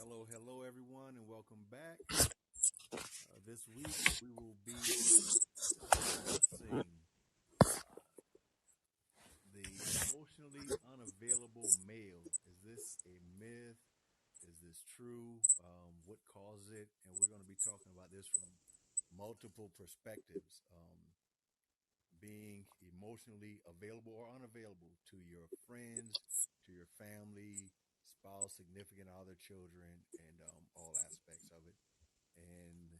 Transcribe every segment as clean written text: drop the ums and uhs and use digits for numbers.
Hello, everyone, and welcome back. This week we will be discussing the emotionally unavailable male. Is this a myth? Is this true? What caused it? And we're going to be talking about this from multiple perspectives. Being emotionally available or unavailable to your friends, to your family, spouse, significant other, children, and all aspects of it. And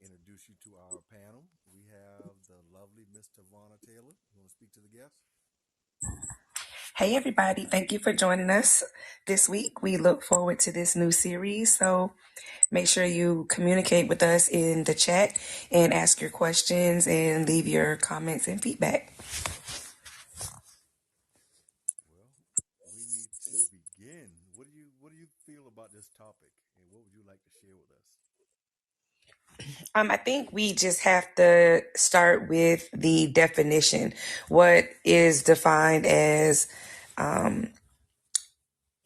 introduce you to our panel. We have the lovely Miss Tavana Taylor. You want to speak to the guests? Hey, everybody. Thank you for joining us this week. We look forward to this new series. So make sure you communicate with us in the chat and ask your questions and leave your comments and feedback. Well, we need to begin. What do you feel about this topic, and what would you like to share with us? I think we just have to start with the definition. What is defined as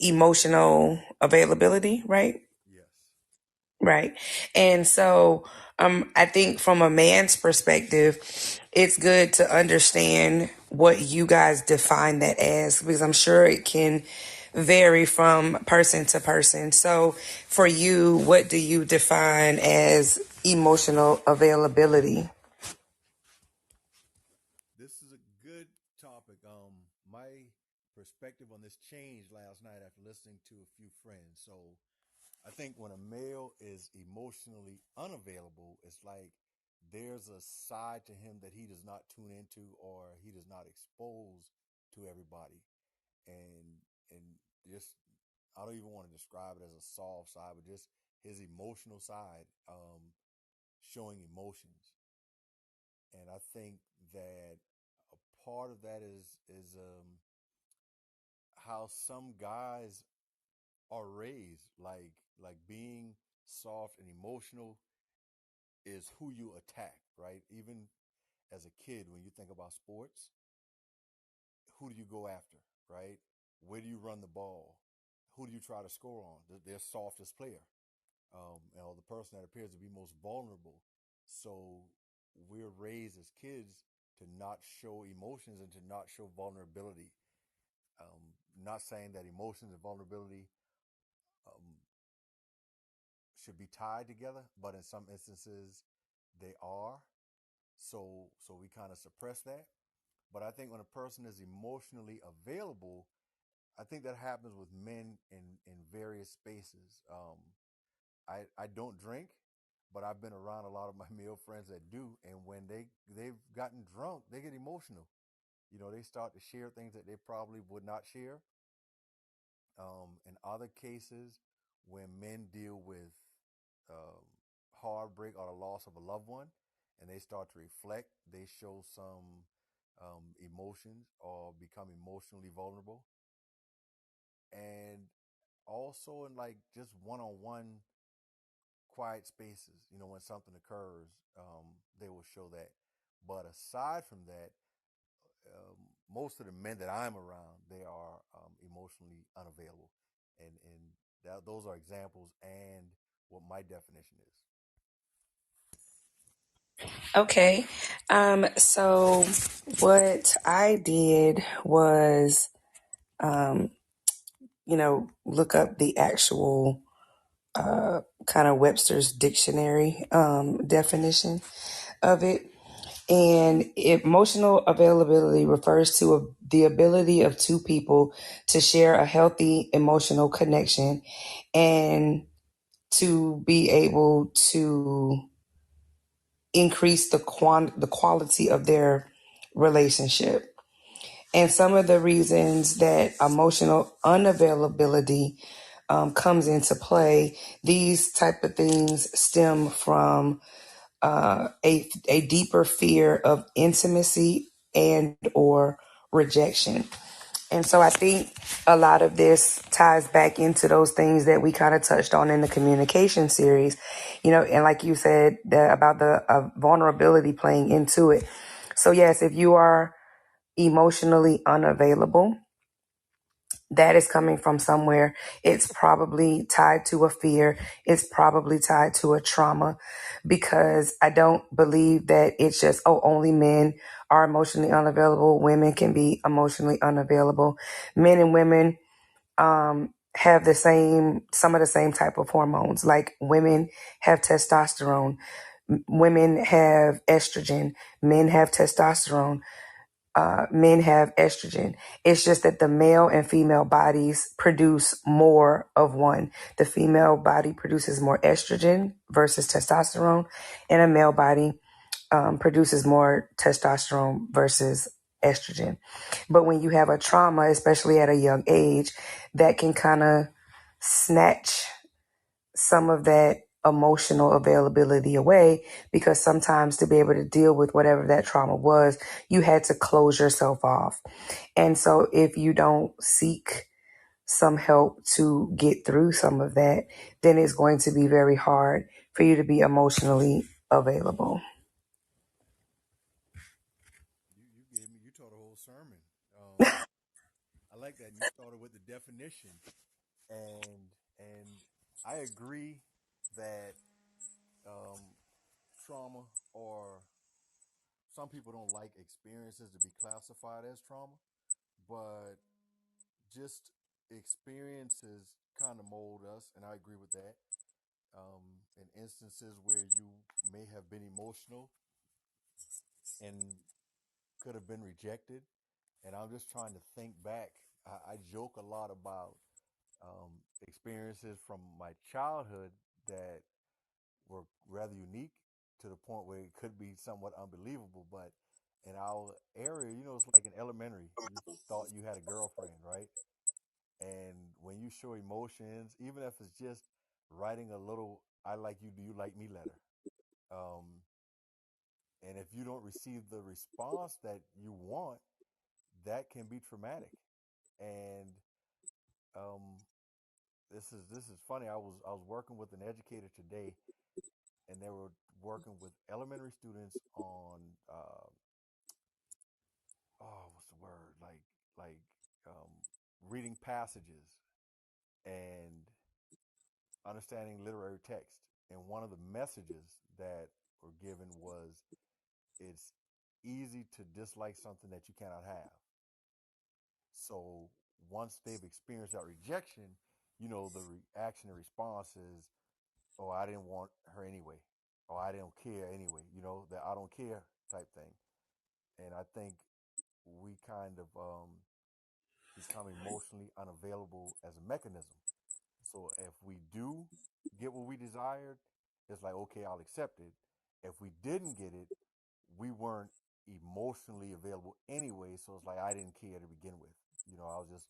emotional availability, right? Yes. Right. And so I think from a man's perspective, it's good to understand what you guys define that as, because I'm sure it can vary from person to person. So for you, what do you define as emotional availability? This is a good topic. My perspective on this changed last night after listening to a few friends. So I think when a male is emotionally unavailable, it's like there's a side to him that he does not tune into or he does not expose to everybody. And just I don't even want to describe it as a soft side, but just his emotional side, showing emotions. And I think that a part of that is how some guys are raised, like being soft and emotional is who you attack, right? Even as a kid, when you think about sports, who do you go after, right? Where do you run the ball? Who do you try to score on? Their softest player, the person that appears to be most vulnerable. So we're raised as kids to not show emotions and to not show vulnerability. Not saying that emotions and vulnerability um, should be tied together, but in some instances they are. So we kind of suppress that. But I think when a person is emotionally available, I think that happens with men in various spaces. I don't drink, but I've been around a lot of my male friends that do, and when they've gotten drunk, they get emotional. They start to share things that they probably would not share. In other cases, when men deal with um, heartbreak or the loss of a loved one, and they start to reflect, they show some emotions or become emotionally vulnerable. And also in like just one-on-one quiet spaces, when something occurs, they will show that. But aside from that, most of the men that I'm around, they are emotionally unavailable, and those are examples and what my definition is. Okay. So what I did was, look up the actual kind of Webster's dictionary definition of it. And emotional availability refers to the ability of two people to share a healthy emotional connection and to be able to increase the quality of their relationship. And some of the reasons that emotional unavailability comes into play, these type of things stem from a deeper fear of intimacy and or rejection. And so I think a lot of this ties back into those things that we kind of touched on in the communication series, and like you said, about the vulnerability playing into it. So yes, if you are emotionally unavailable, that is coming from somewhere. It's probably tied to a fear. It's probably tied to a trauma, because I don't believe that it's just, oh, only men are emotionally unavailable. Women can be emotionally unavailable. Men and women have some of the same type of hormones. Like women have testosterone, women have estrogen, men have testosterone, men have estrogen. It's just that the male and female bodies produce more of one. The female body produces more estrogen versus testosterone, and a male body produces more testosterone versus estrogen. But when you have a trauma, especially at a young age, that can kind of snatch some of that emotional availability away, because sometimes to be able to deal with whatever that trauma was, you had to close yourself off. And so if you don't seek some help to get through some of that, then it's going to be very hard for you to be emotionally available. You taught a whole sermon. I like that. You started with the definition, and I agree that um, trauma, or some people don't like experiences to be classified as trauma, but just experiences kind of mold us, and I agree with that. In instances where you may have been emotional and could have been rejected, and I'm just trying to think back. I joke a lot about experiences from my childhood that were rather unique, to the point where it could be somewhat unbelievable. But in our area, it's like in elementary, you thought you had a girlfriend, right? And when you show emotions, even if it's just writing a little "I like you, do you like me" letter, um, and if you don't receive the response that you want, that can be traumatic. And um, this is funny. I was working with an educator today, and they were working with elementary students on what's the word, like um, reading passages and understanding literary text. And one of the messages that were given was, it's easy to dislike something that you cannot have. So once they've experienced that rejection, the reaction and response is, "Oh, I didn't want her anyway," or "I don't care anyway." The "I don't care" type thing. And I think we kind of become emotionally unavailable as a mechanism. So if we do get what we desired, it's like, okay, I'll accept it. If we didn't get it, we weren't emotionally available anyway. So it's like, I didn't care to begin with. I was just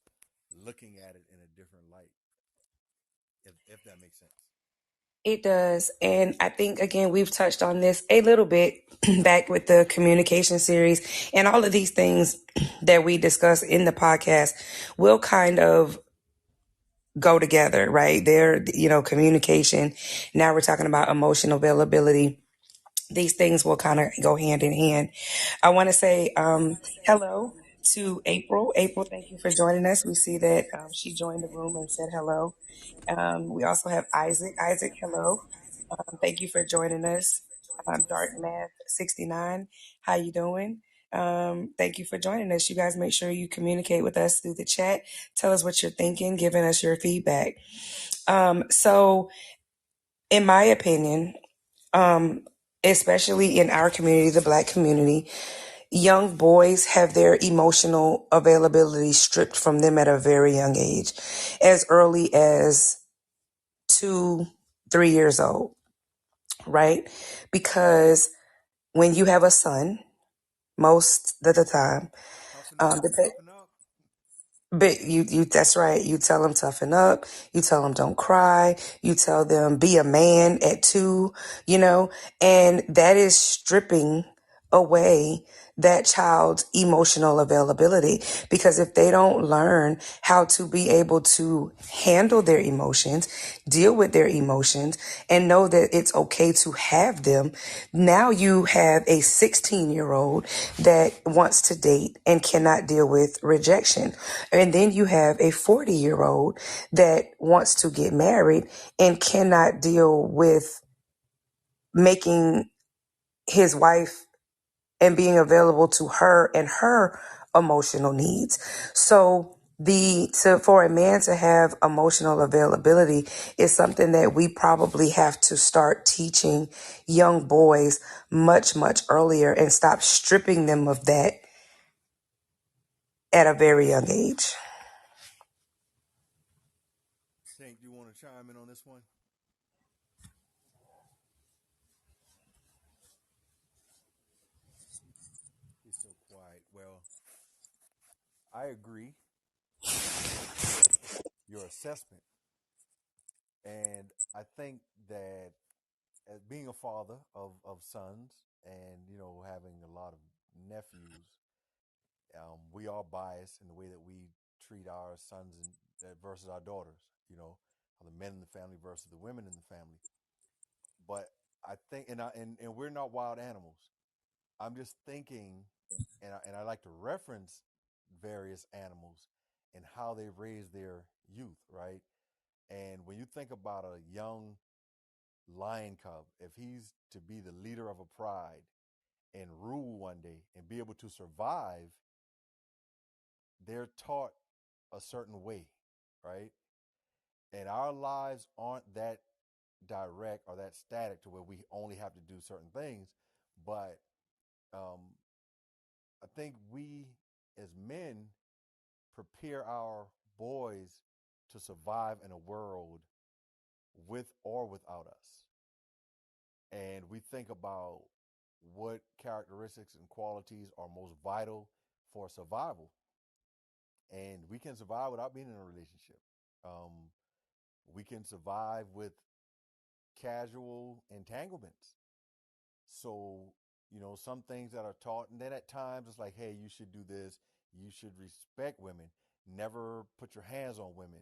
looking at it in a different light, if that makes sense. It does. And I think, again, we've touched on this a little bit back with the communication series, and all of these things that we discuss in the podcast will kind of go together, right? There, communication. Now we're talking about emotional availability. These things will kind of go hand in hand. I want to say hello to April. April, thank you for joining us. We see that she joined the room and said hello. We also have Isaac. Isaac, hello. Thank you for joining us. Dark Math 69. How you doing? Thank you for joining us. You guys make sure you communicate with us through the chat. Tell us what you're thinking, giving us your feedback. So in my opinion, um, especially in our community, the Black community, young boys have their emotional availability stripped from them at a very young age, as early as 2, 3 years old, right? Because when you have a son, most of the time, Toughen up, dep- toughen up. but you that's right. You tell them toughen up. You tell them don't cry. You tell them be a man at 2, and that is stripping away that child's emotional availability. Because if they don't learn how to be able to handle their emotions, deal with their emotions, and know that it's okay to have them, now you have a 16-year-old that wants to date and cannot deal with rejection. And then you have a 40-year-old that wants to get married and cannot deal with making his wife and being available to her and her emotional needs. So for a man to have emotional availability is something that we probably have to start teaching young boys much, much earlier and stop stripping them of that at a very young age. Tank, do you want to chime in on this one? He's so quiet. Well, I agree with your assessment. And I think that as being a father of sons and, having a lot of nephews, we are biased in the way that we treat our sons versus our daughters, you know, the men in the family versus the women in the family. But I think, and we're not wild animals. I'm just thinking, and I like to reference various animals and how they've raised their youth, right? And when you think about a young lion cub, if he's to be the leader of a pride and rule one day and be able to survive, they're taught a certain way, right? And our lives aren't that direct or that static to where we only have to do certain things. But um, I think we as men prepare our boys to survive in a world with or without us. And we think about what characteristics and qualities are most vital for survival. And we can survive without being in a relationship. Um, we can survive with casual entanglements. So, some things that are taught, and then at times it's like, hey, you should do this. You should respect women. Never put your hands on women.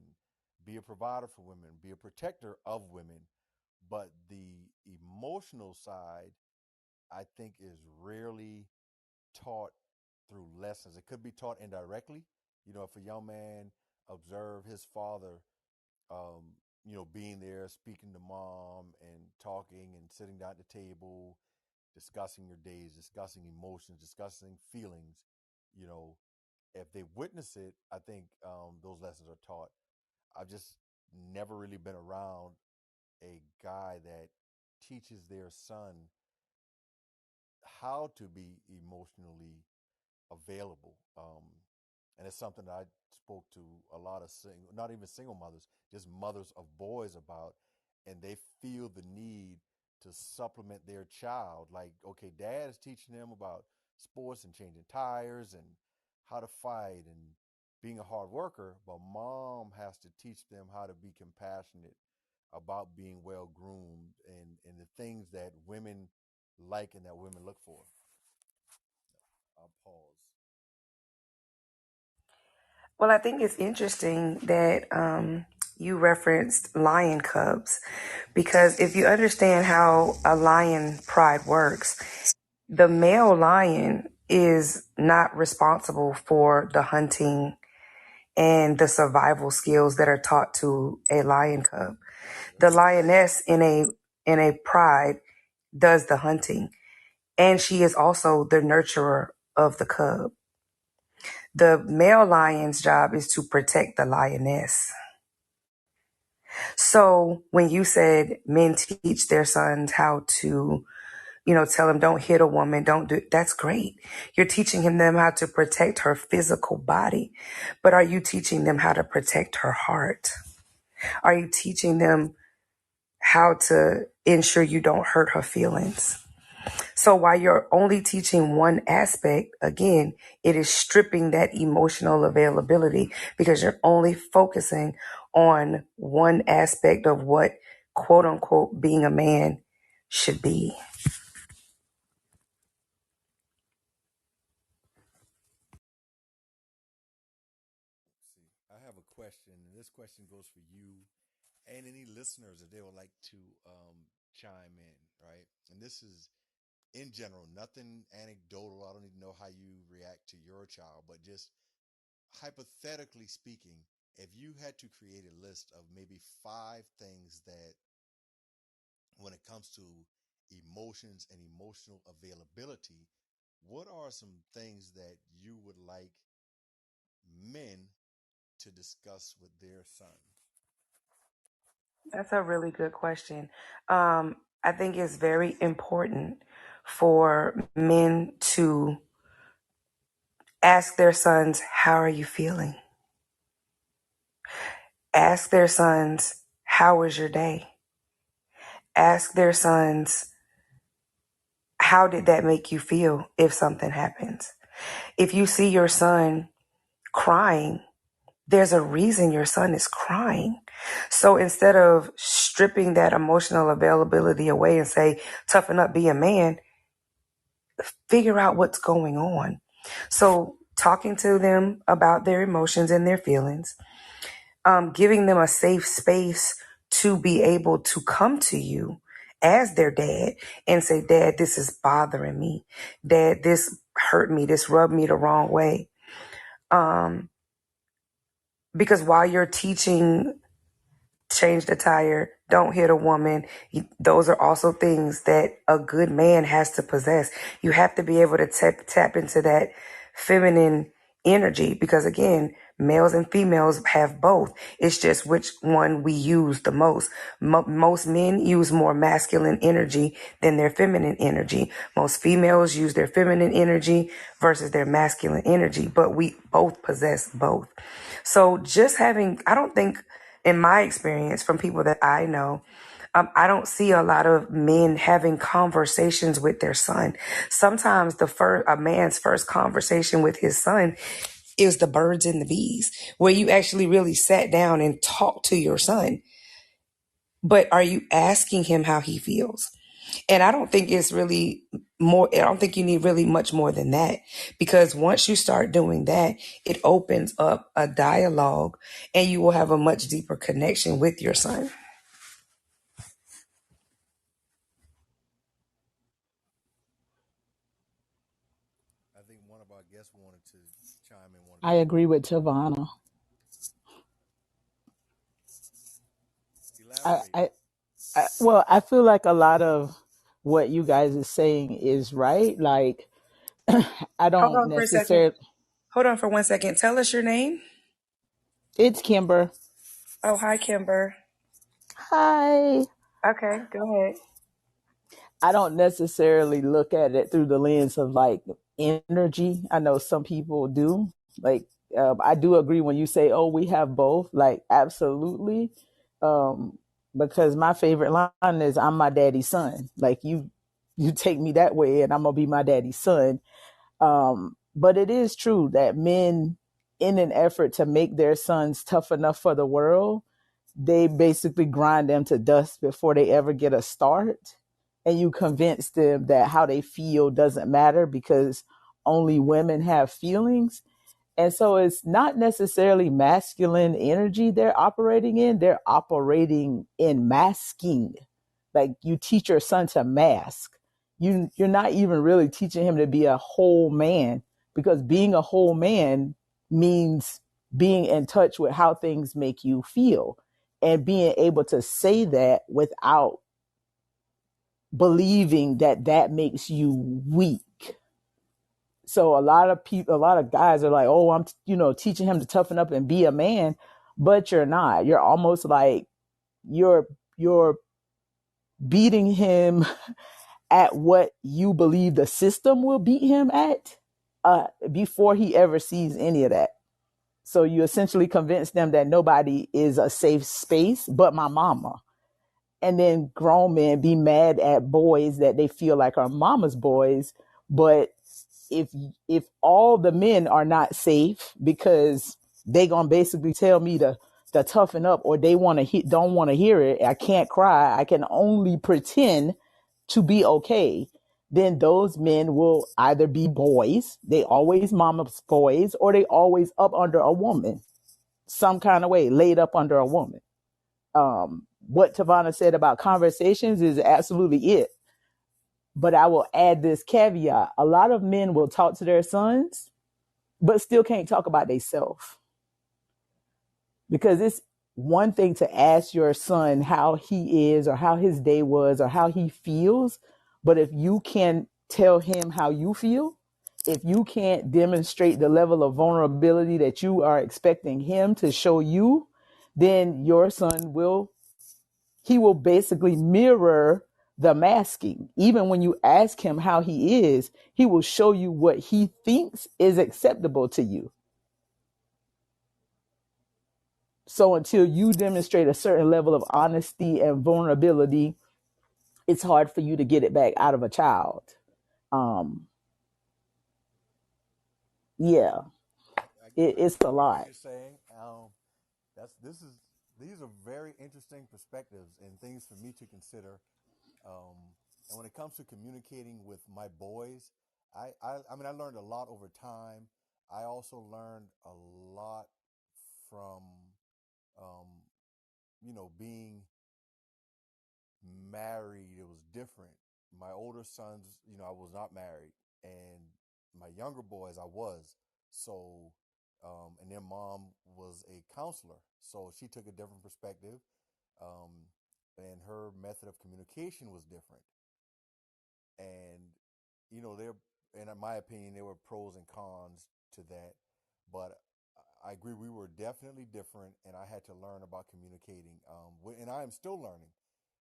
Be a provider for women. Be a protector of women. But the emotional side, I think, is rarely taught through lessons. It could be taught indirectly. If a young man observed his father, um, being there, speaking to mom and talking and sitting down at the table, discussing your days, discussing emotions, discussing feelings, you know, if they witness it, I think those lessons are taught. I've just never really been around a guy that teaches their son how to be emotionally available. And it's something that I spoke to a lot of not even single mothers, just mothers of boys about, and they feel the need to supplement their child. Like, okay, dad is teaching them about sports and changing tires and how to fight and being a hard worker, but mom has to teach them how to be compassionate about being well groomed and the things that women like and that women look for. I'll pause. Well, I think it's interesting that you referenced lion cubs because if you understand how a lion pride works, the male lion is not responsible for the hunting and the survival skills that are taught to a lion cub. The lioness in a pride does the hunting, and she is also the nurturer of the cub. The male lion's job is to protect the lioness. So when you said men teach their sons how to, tell them don't hit a woman, don't do, that's great. You're teaching them how to protect her physical body, but are you teaching them how to protect her heart? Are you teaching them how to ensure you don't hurt her feelings? So while you're only teaching one aspect, again, it is stripping that emotional availability because you're only focusing on one aspect of what quote unquote being a man should be. this question goes for you and any listeners that they would like to chime in, right? And this is in general, nothing anecdotal. I don't even know how you react to your child, but just hypothetically speaking, if you had to create a list of maybe five things that, when it comes to emotions and emotional availability, what are some things that you would like men to discuss with their sons? That's a really good question. I think it's very important for men to ask their sons, "How are you feeling?" Ask their sons, "How was your day?" Ask their sons, "How did that make you feel if something happens?" If you see your son crying, there's a reason your son is crying. So instead of stripping that emotional availability away and say, toughen up, be a man, figure out what's going on. So talking to them about their emotions and their feelings, giving them a safe space to be able to come to you as their dad and say, "Dad, this is bothering me. Dad, this hurt me. This rubbed me the wrong way." Um, because while you're teaching change the tire, don't hit a woman, those are also things that a good man has to possess. You have to be able to tap into that feminine energy because, again, males and females have both. It's just which one we use the most. Most men use more masculine energy than their feminine energy. Most females use their feminine energy versus their masculine energy, but we both possess both. So just having, I don't think, in my experience from people that I know, I don't see a lot of men having conversations with their son. Sometimes a man's first conversation with his son is the birds and the bees, where you actually really sat down and talked to your son. But are you asking him how he feels? And I don't think it's really more, I don't think you need really much more than that. Because once you start doing that, it opens up a dialogue and you will have a much deeper connection with your son. I think one of our guests wanted to chime in, wanted to I agree with Tavana. I, elaborate. I, well, I feel like a lot of what you guys are saying is right. Like, I Hold don't on for a second. necessarily. Hold on for 1 second. Tell us your name. It's Kimber. Oh, hi, Kimber. Hi. Okay, go ahead. I don't necessarily look at it through the lens of like energy. I know some people do. Like, I do agree when you say, "Oh, we have both." Like, absolutely. Um, because my favorite line is, "I'm my daddy's son." Like you take me that way, and I'm gonna be my daddy's son. But it is true that men, in an effort to make their sons tough enough for the world, they basically grind them to dust before they ever get a start. And you convince them that how they feel doesn't matter because only women have feelings. And so it's not necessarily masculine energy they're operating in, they're operating in masking. Like you teach your son to mask. You're not even really teaching him to be a whole man because being a whole man means being in touch with how things make you feel and being able to say that without believing that that makes you weak. So a lot of people, a lot of guys are like, "Oh, I'm, teaching him to toughen up and be a man," but you're not. You're almost like you're beating him at what you believe the system will beat him at before he ever sees any of that. So you essentially convince them that nobody is a safe space but my mama. And then grown men be mad at boys that they feel like are mama's boys. But if if all the men are not safe because they gonna basically tell me to toughen up or they don't want to hear it, I can't cry, I can only pretend to be okay, then those men will either be boys, they always mama's boys, or they always up under a woman. some kind of way laid up under a woman. What Tavana said about conversations is absolutely it. But I will add this caveat. A lot of men will talk to their sons, but still can't talk about themselves. Because it's one thing to ask your son how he is or how his day was or how he feels. But if you can tell him how you feel, if you can't demonstrate the level of vulnerability that you are expecting him to show you, then your son will basically mirror the masking. Even when you ask him how he is, he will show you what he thinks is acceptable to you. So until you demonstrate a certain level of honesty and vulnerability, it's hard for you to get it back out of a child. Um, yeah, it's a I get what lot. you're saying. That's this is these are very interesting perspectives and things for me to consider. Um, and when it comes to communicating with my boys, I mean I learned a lot over time. I also learned a lot from um, being married. It was different. My older sons, I was not married, and my younger boys, I was. So, and their mom was a counselor, so she took a different perspective, um, and her method of communication was different. And there, and in my opinion, there were pros and cons to that, but I agree we were definitely different, and I had to learn about communicating. And I am still learning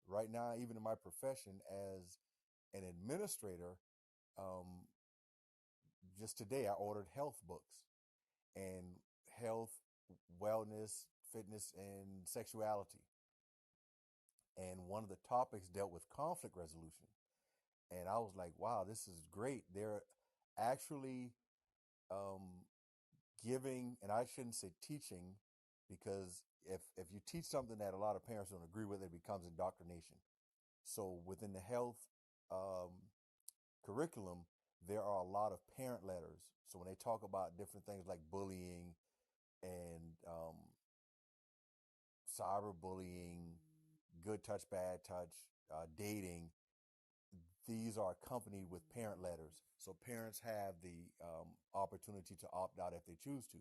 right now, even in my profession as an administrator. Um, just today, I ordered health books and health, wellness, fitness, and sexuality. And one of the topics dealt with conflict resolution. And I was like, wow, this is great. They're actually um, giving, and I shouldn't say teaching, because if you teach something that a lot of parents don't agree with, it becomes indoctrination. So within the health um, curriculum, there are a lot of parent letters. So when they talk about different things like bullying and cyberbullying, good touch, bad touch, dating, these are accompanied with parent letters. So parents have the opportunity to opt out if they choose to.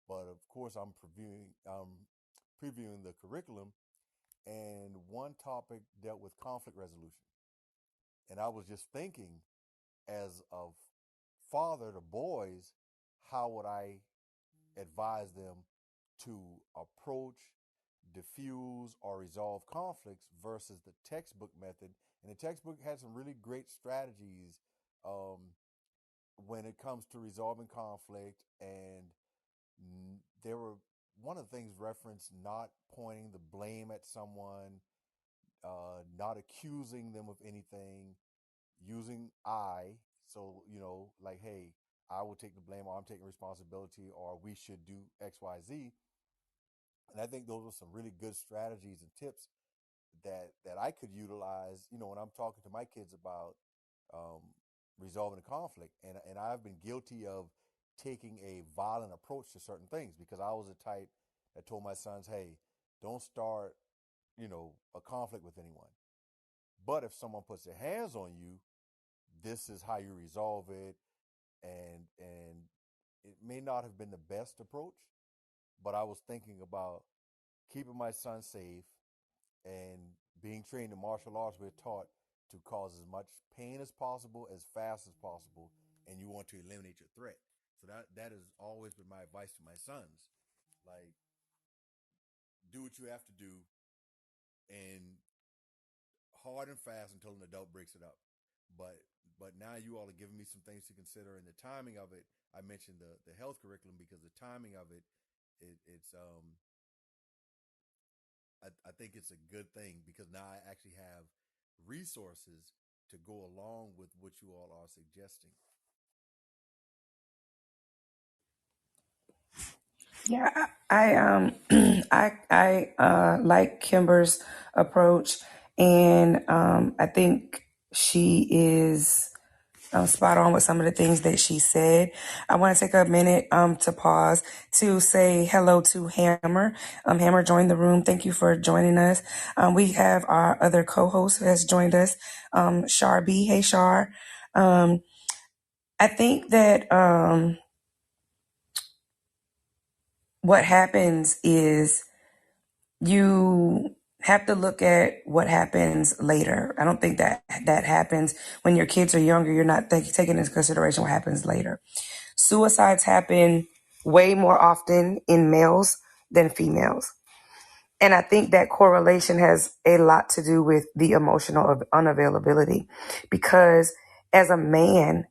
But of course, I'm previewing the curriculum, and one topic dealt with conflict resolution. And I was just thinking, as a father to boys, how would I advise them to approach, diffuse, or resolve conflicts versus the textbook method? And the textbook had some really great strategies um, when it comes to resolving conflict. And there were one of the things referenced not pointing the blame at someone, not accusing them of anything, using I. So, like, hey, I will take the blame, or I'm taking responsibility, or we should do XYZ. And I think those are some really good strategies and tips that I could utilize, when I'm talking to my kids about um, resolving a conflict. And I've been guilty of taking a violent approach to certain things, because I was the type that told my sons, hey, don't start, a conflict with anyone. But if someone puts their hands on you, this is how you resolve it. And it may not have been the best approach, but I was thinking about keeping my son safe. And being trained in martial arts, we're taught to cause as much pain as possible, as fast as possible, and you want to eliminate your threat. So that has always been my advice to my sons. Like, do what you have to do, and hard and fast until an adult breaks it up. But but now you all are giving me some things to consider, and the timing of it. I mentioned the health curriculum because the timing of it's I think it's a good thing, because now I actually have resources to go along with what you all are suggesting. Yeah, I like Kimber's approach, and I think she is spot on with some of the things that she said. I want to take a minute to pause to say hello to Hammer. Hammer joined the room. Thank you for joining us. We have our other co-host who has joined us, Shar B. Hey, Shar. I think that what happens is you have to look at what happens later. I don't think that that happens when your kids are younger. You're not taking into consideration what happens later. Suicides happen way more often in males than females. And I think that correlation has a lot to do with the emotional unavailability because as a man,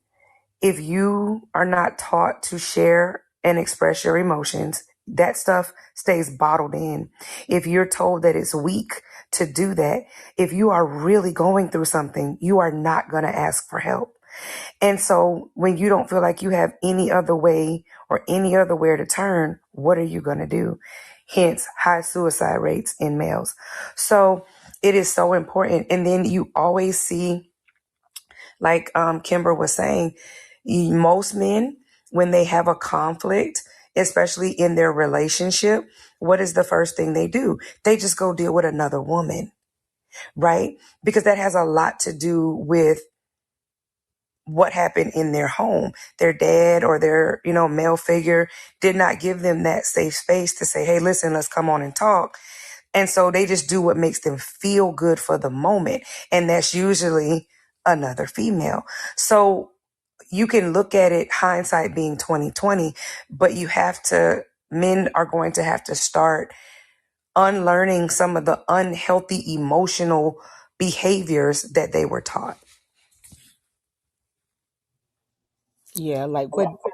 if you are not taught to share and express your emotions, that stuff stays bottled in. If you're told that it's weak to do that, if you are really going through something, you are not going to ask for help. And so when you don't feel like you have any other way or any other where to turn, what are you going to do? Hence, high suicide rates in males. So it is so important. And then you always see, like Kimber was saying, most men, when they have a conflict, especially in their relationship, what is the first thing they do? They just go deal with another woman, right? Because that has a lot to do with what happened in their home. Their dad or their, male figure did not give them that safe space to say, hey, listen, let's come on and talk. And so they just do what makes them feel good for the moment. And that's usually another female. So you can look at it, hindsight being 2020, but men are going to have to start unlearning some of the unhealthy emotional behaviors that they were taught. Yeah, like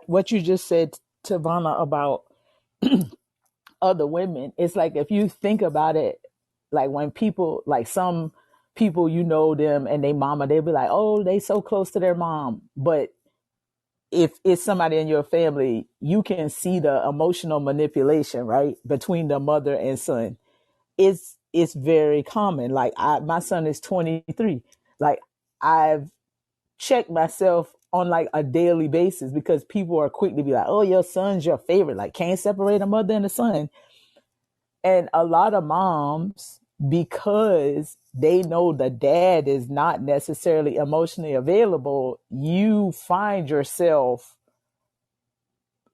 what you just said, Tavana, about other women. It's like if you think about it, like when people, like some people, you know them and they mama, they'll be like, oh, they so close to their mom. But if it's somebody in your family, you can see the emotional manipulation, right, between the mother and son. It's very common. Like my son is 23. Like I've checked myself on like a daily basis because people are quick to be like, oh, your son's your favorite. Like can't separate a mother and a son. And a lot of moms, because they know the dad is not necessarily emotionally available, you find yourself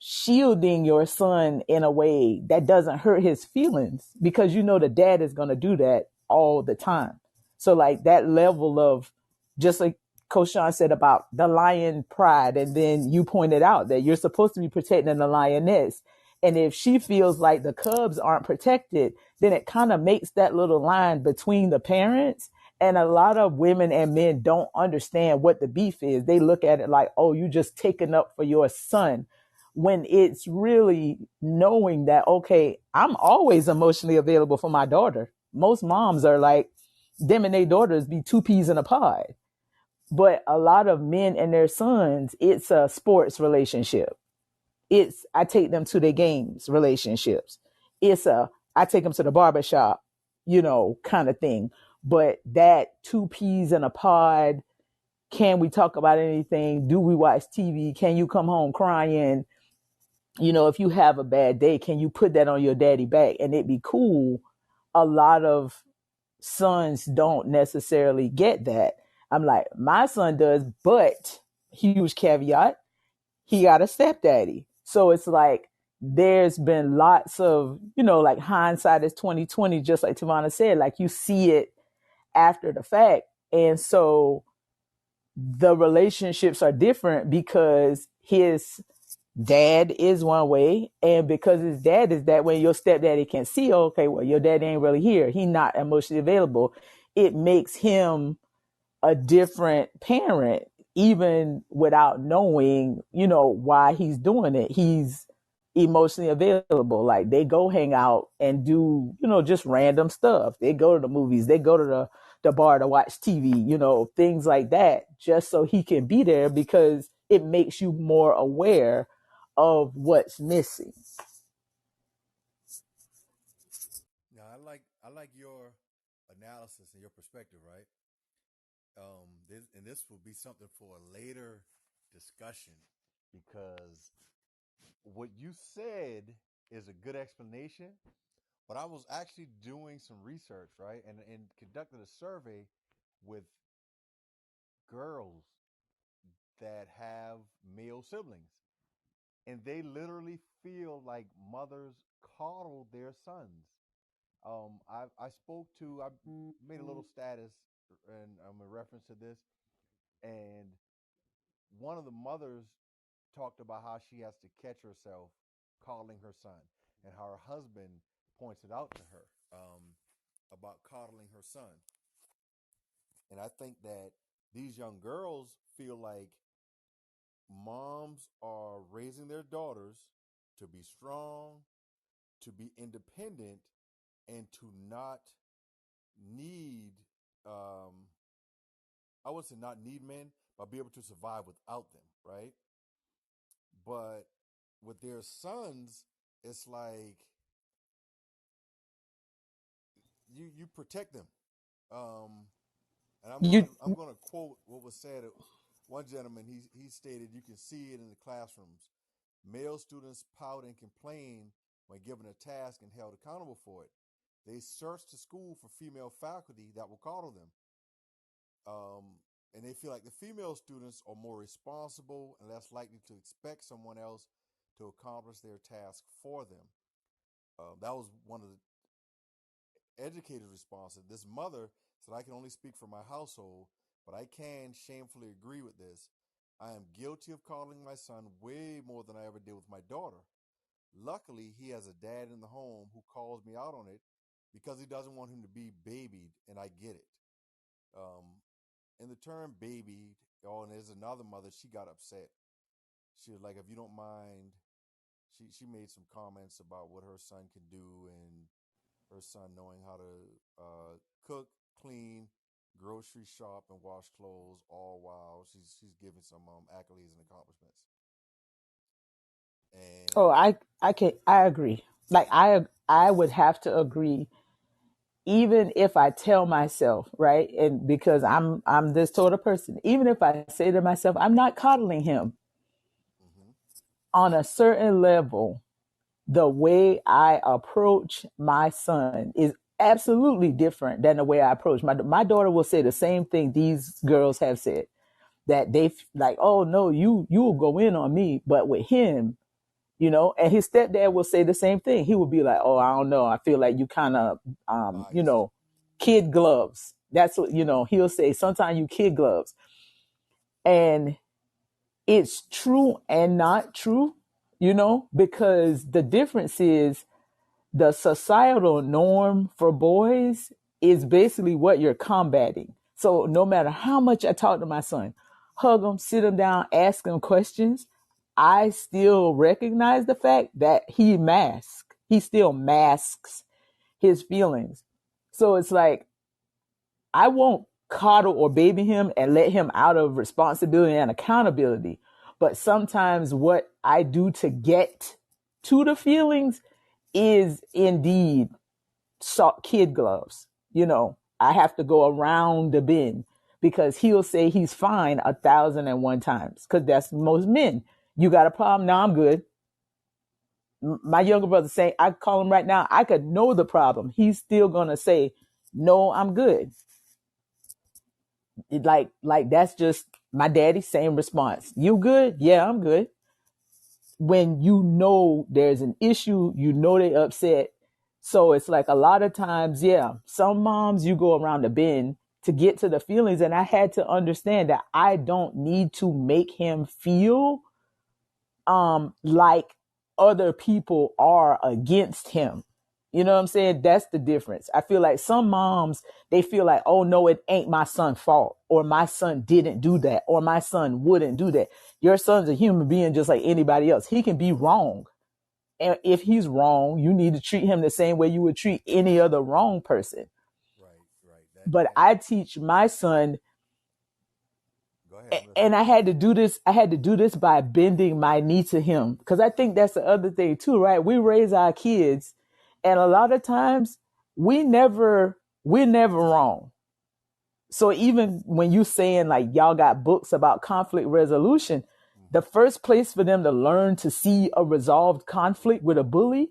shielding your son in a way that doesn't hurt his feelings because you know the dad is going to do that all the time. So like that level of, just like Coach Sean said about the lion pride, and then you pointed out that you're supposed to be protecting the lioness. And if she feels like the cubs aren't protected, then it kind of makes that little line between the parents. And a lot of women and men don't understand what the beef is. They look at it like, oh, you just taking up for your son, when it's really knowing that, okay, I'm always emotionally available for my daughter. Most moms are like, them and their daughters be two peas in a pod. But a lot of men and their sons, it's a sports relationship. It's, I take them to their games relationships. It's a, I take them to the barbershop, kind of thing. But that two peas in a pod, can we talk about anything? Do we watch TV? Can you come home crying? If you have a bad day, can you put that on your daddy back and it be cool? A lot of sons don't necessarily get that. I'm like, my son does, but huge caveat, he got a stepdaddy. So it's like there's been lots of, like hindsight is 2020, just like Tavana said, like you see it after the fact. And so the relationships are different because his dad is one way, and because his dad is that way, your stepdaddy can see, okay, well, your dad ain't really here, he not emotionally available. It makes him a different parent, even without knowing, why he's doing it. He's emotionally available. Like they go hang out and do, just random stuff. They go to the movies, they go to the bar to watch TV, things like that, just so he can be there because it makes you more aware of what's missing. Now, I like your analysis and your perspective, right? and this will be something for a later discussion because what you said is a good explanation, but I was actually doing some research, right, and conducted a survey with girls that have male siblings, and they literally feel like mothers coddle their sons. I spoke to I made a little status and in reference to this, and one of the mothers talked about how she has to catch herself coddling her son, and how her husband points it out to her about coddling her son. And I think that these young girls feel like moms are raising their daughters to be strong, to be independent, and to not need, um, I would say not need men, but be able to survive without them, right? But with their sons, it's like you protect them. Um, and You I'm gonna quote what was said. One gentleman he stated, "You can see it in the classrooms. Male students pout and complain when given a task and held accountable for it. They search the school for female faculty that will coddle them. And they feel like the female students are more responsible and less likely to expect someone else to accomplish their task for them." That was one of the educator's responses. This mother said, "I can only speak for my household, but I can shamefully agree with this. I am guilty of coddling my son way more than I ever did with my daughter. Luckily, he has a dad in the home who calls me out on it because he doesn't want him to be babied, and I get it." Um, and the term babied, oh, and there's another mother, she got upset. She was like, "If you don't mind," she made some comments about what her son can do, and her son knowing how to cook, clean, grocery shop, and wash clothes, all while she's giving some accolades and accomplishments. oh, And I agree. Like I would have to agree even if I tell myself, right? And because I'm this sort of person, even if I say to myself, I'm not coddling him mm-hmm, on a certain level, the way I approach my son is absolutely different than the way I approach my daughter will say the same thing these girls have said, that they like, oh no, you will go in on me, but with him, and his stepdad will say the same thing. He would be like, oh, I don't know, I feel like you kind of biased. kid gloves. That's what, he'll say, sometimes you kid gloves. And it's true and not true, because the difference is the societal norm for boys is basically what you're combating. So no matter how much I talk to my son, hug him, sit him down, ask him questions, I still recognize the fact that he still masks his feelings. So it's like, I won't coddle or baby him and let him out of responsibility and accountability. But sometimes what I do to get to the feelings is indeed kid gloves. I have to go around the bend because he'll say he's fine 1,001 times because that's most men. You got a problem? No, I'm good. My younger brother saying, I call him right now, I could know the problem. He's still going to say, no, I'm good. Like that's just my daddy's same response. You good? Yeah, I'm good. When there's an issue, they upset. So it's like a lot of times, yeah, some moms you go around the bend to get to the feelings. And I had to understand that I don't need to make him feel like other people are against him. You know what I'm saying? That's the difference. I feel like some moms, they feel like, oh no, it ain't my son's fault, or my son didn't do that, or my son wouldn't do that. Your son's a human being just like anybody else. He can be wrong. And if he's wrong, you need to treat him the same way you would treat any other wrong person. Right, right. But And I teach my son, go ahead, I'm and listening. I had to do this by bending my knee to him, because I think that's the other thing too, right? We raise our kids, and a lot of times we're never wrong. So even when you saying like y'all got books about conflict resolution, the Mm-hmm. first place for them to learn to see a resolved conflict with a bully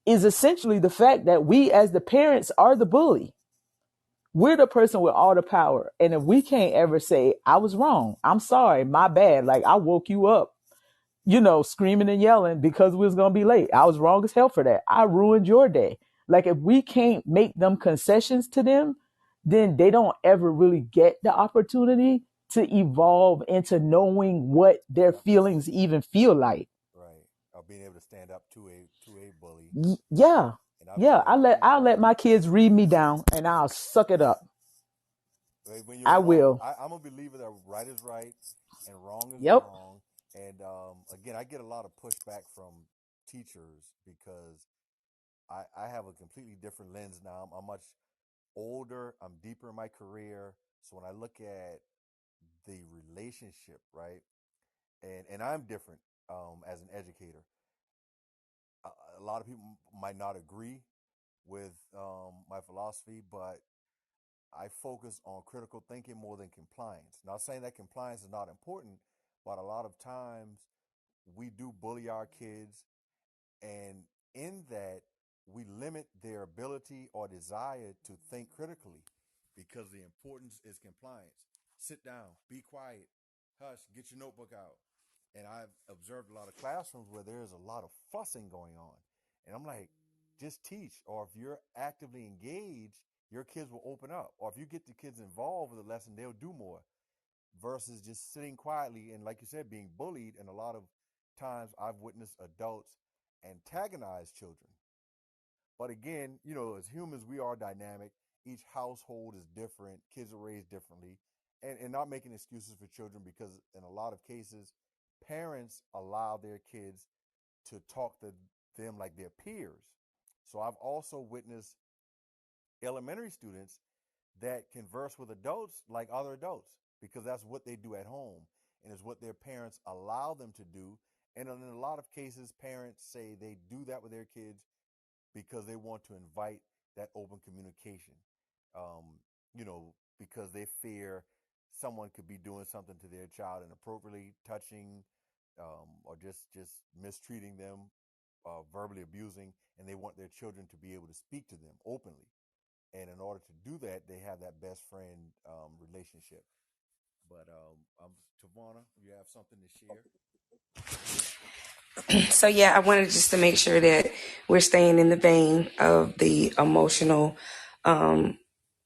is essentially the fact that we as the parents are the bully. We're the person with all the power. And if we can't ever say, I was wrong, I'm sorry, my bad, like I woke you up, screaming and yelling because we was going to be late. I was wrong as hell for that. I ruined your day. Like if we can't make them concessions to them, then they don't ever really get the opportunity to evolve into knowing what their feelings even feel like. Right. Or being able to stand up to a bully. Yeah. And I've Yeah. had that too. I'll let my kids read me down and I'll suck it up. Right? When you're I wrong, will. I'm a believer that right is right and wrong is Yep. wrong. And again, I get a lot of pushback from teachers because I have a completely different lens now. I'm much older. I'm deeper in my career. So when I look at the relationship, right, and I'm different as an educator. A lot of people might not agree with my philosophy, but I focus on critical thinking more than compliance. Not saying that compliance is not important, but a lot of times we do bully our kids, and in that, we limit their ability or desire to think critically because the importance is compliance. Sit down, be quiet, hush, get your notebook out. And I've observed a lot of classrooms where there's a lot of fussing going on. And I'm like, just teach. Or if you're actively engaged, your kids will open up. Or if you get the kids involved with the lesson, they'll do more versus just sitting quietly and, like you said, being bullied. And a lot of times I've witnessed adults antagonize children. But again, as humans, we are dynamic. Each household is different. Kids are raised differently. And not making excuses for children because, in a lot of cases, parents allow their kids to talk to them like their peers. So I've also witnessed elementary students that converse with adults like other adults because that's what they do at home and is what their parents allow them to do. And in a lot of cases, parents say they do that with their kids because they want to invite that open communication. Um, because they fear someone could be doing something to their child inappropriately, touching, or just mistreating them, verbally abusing, and they want their children to be able to speak to them openly. And in order to do that, they have that best friend relationship. But Tavana, you have something to share? So yeah, I wanted just to make sure that we're staying in the vein of the emotional um,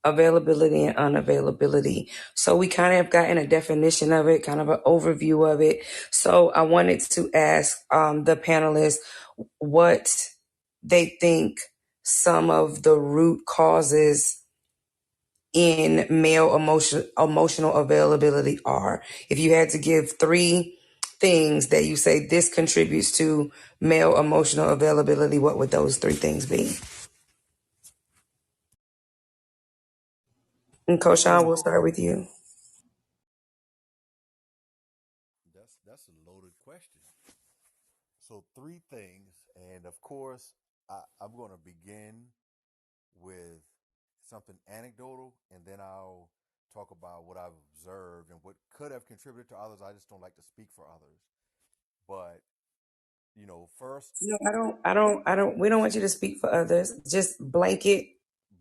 availability and unavailability. So we kind of have gotten a definition of it, kind of an overview of it. So I wanted to ask the panelists what they think some of the root causes in male emotional availability are. If you had to give three things that you say this contributes to male emotional availability, what would those three things be? And Coach Sean, we'll start with you. That's a loaded question. So three things, and of course, I'm going to begin with something anecdotal, and then I'll talk about what I've observed and what could have contributed to others. I just don't like to speak for others. But first, No, I don't. We don't want you to speak for others. Just blanket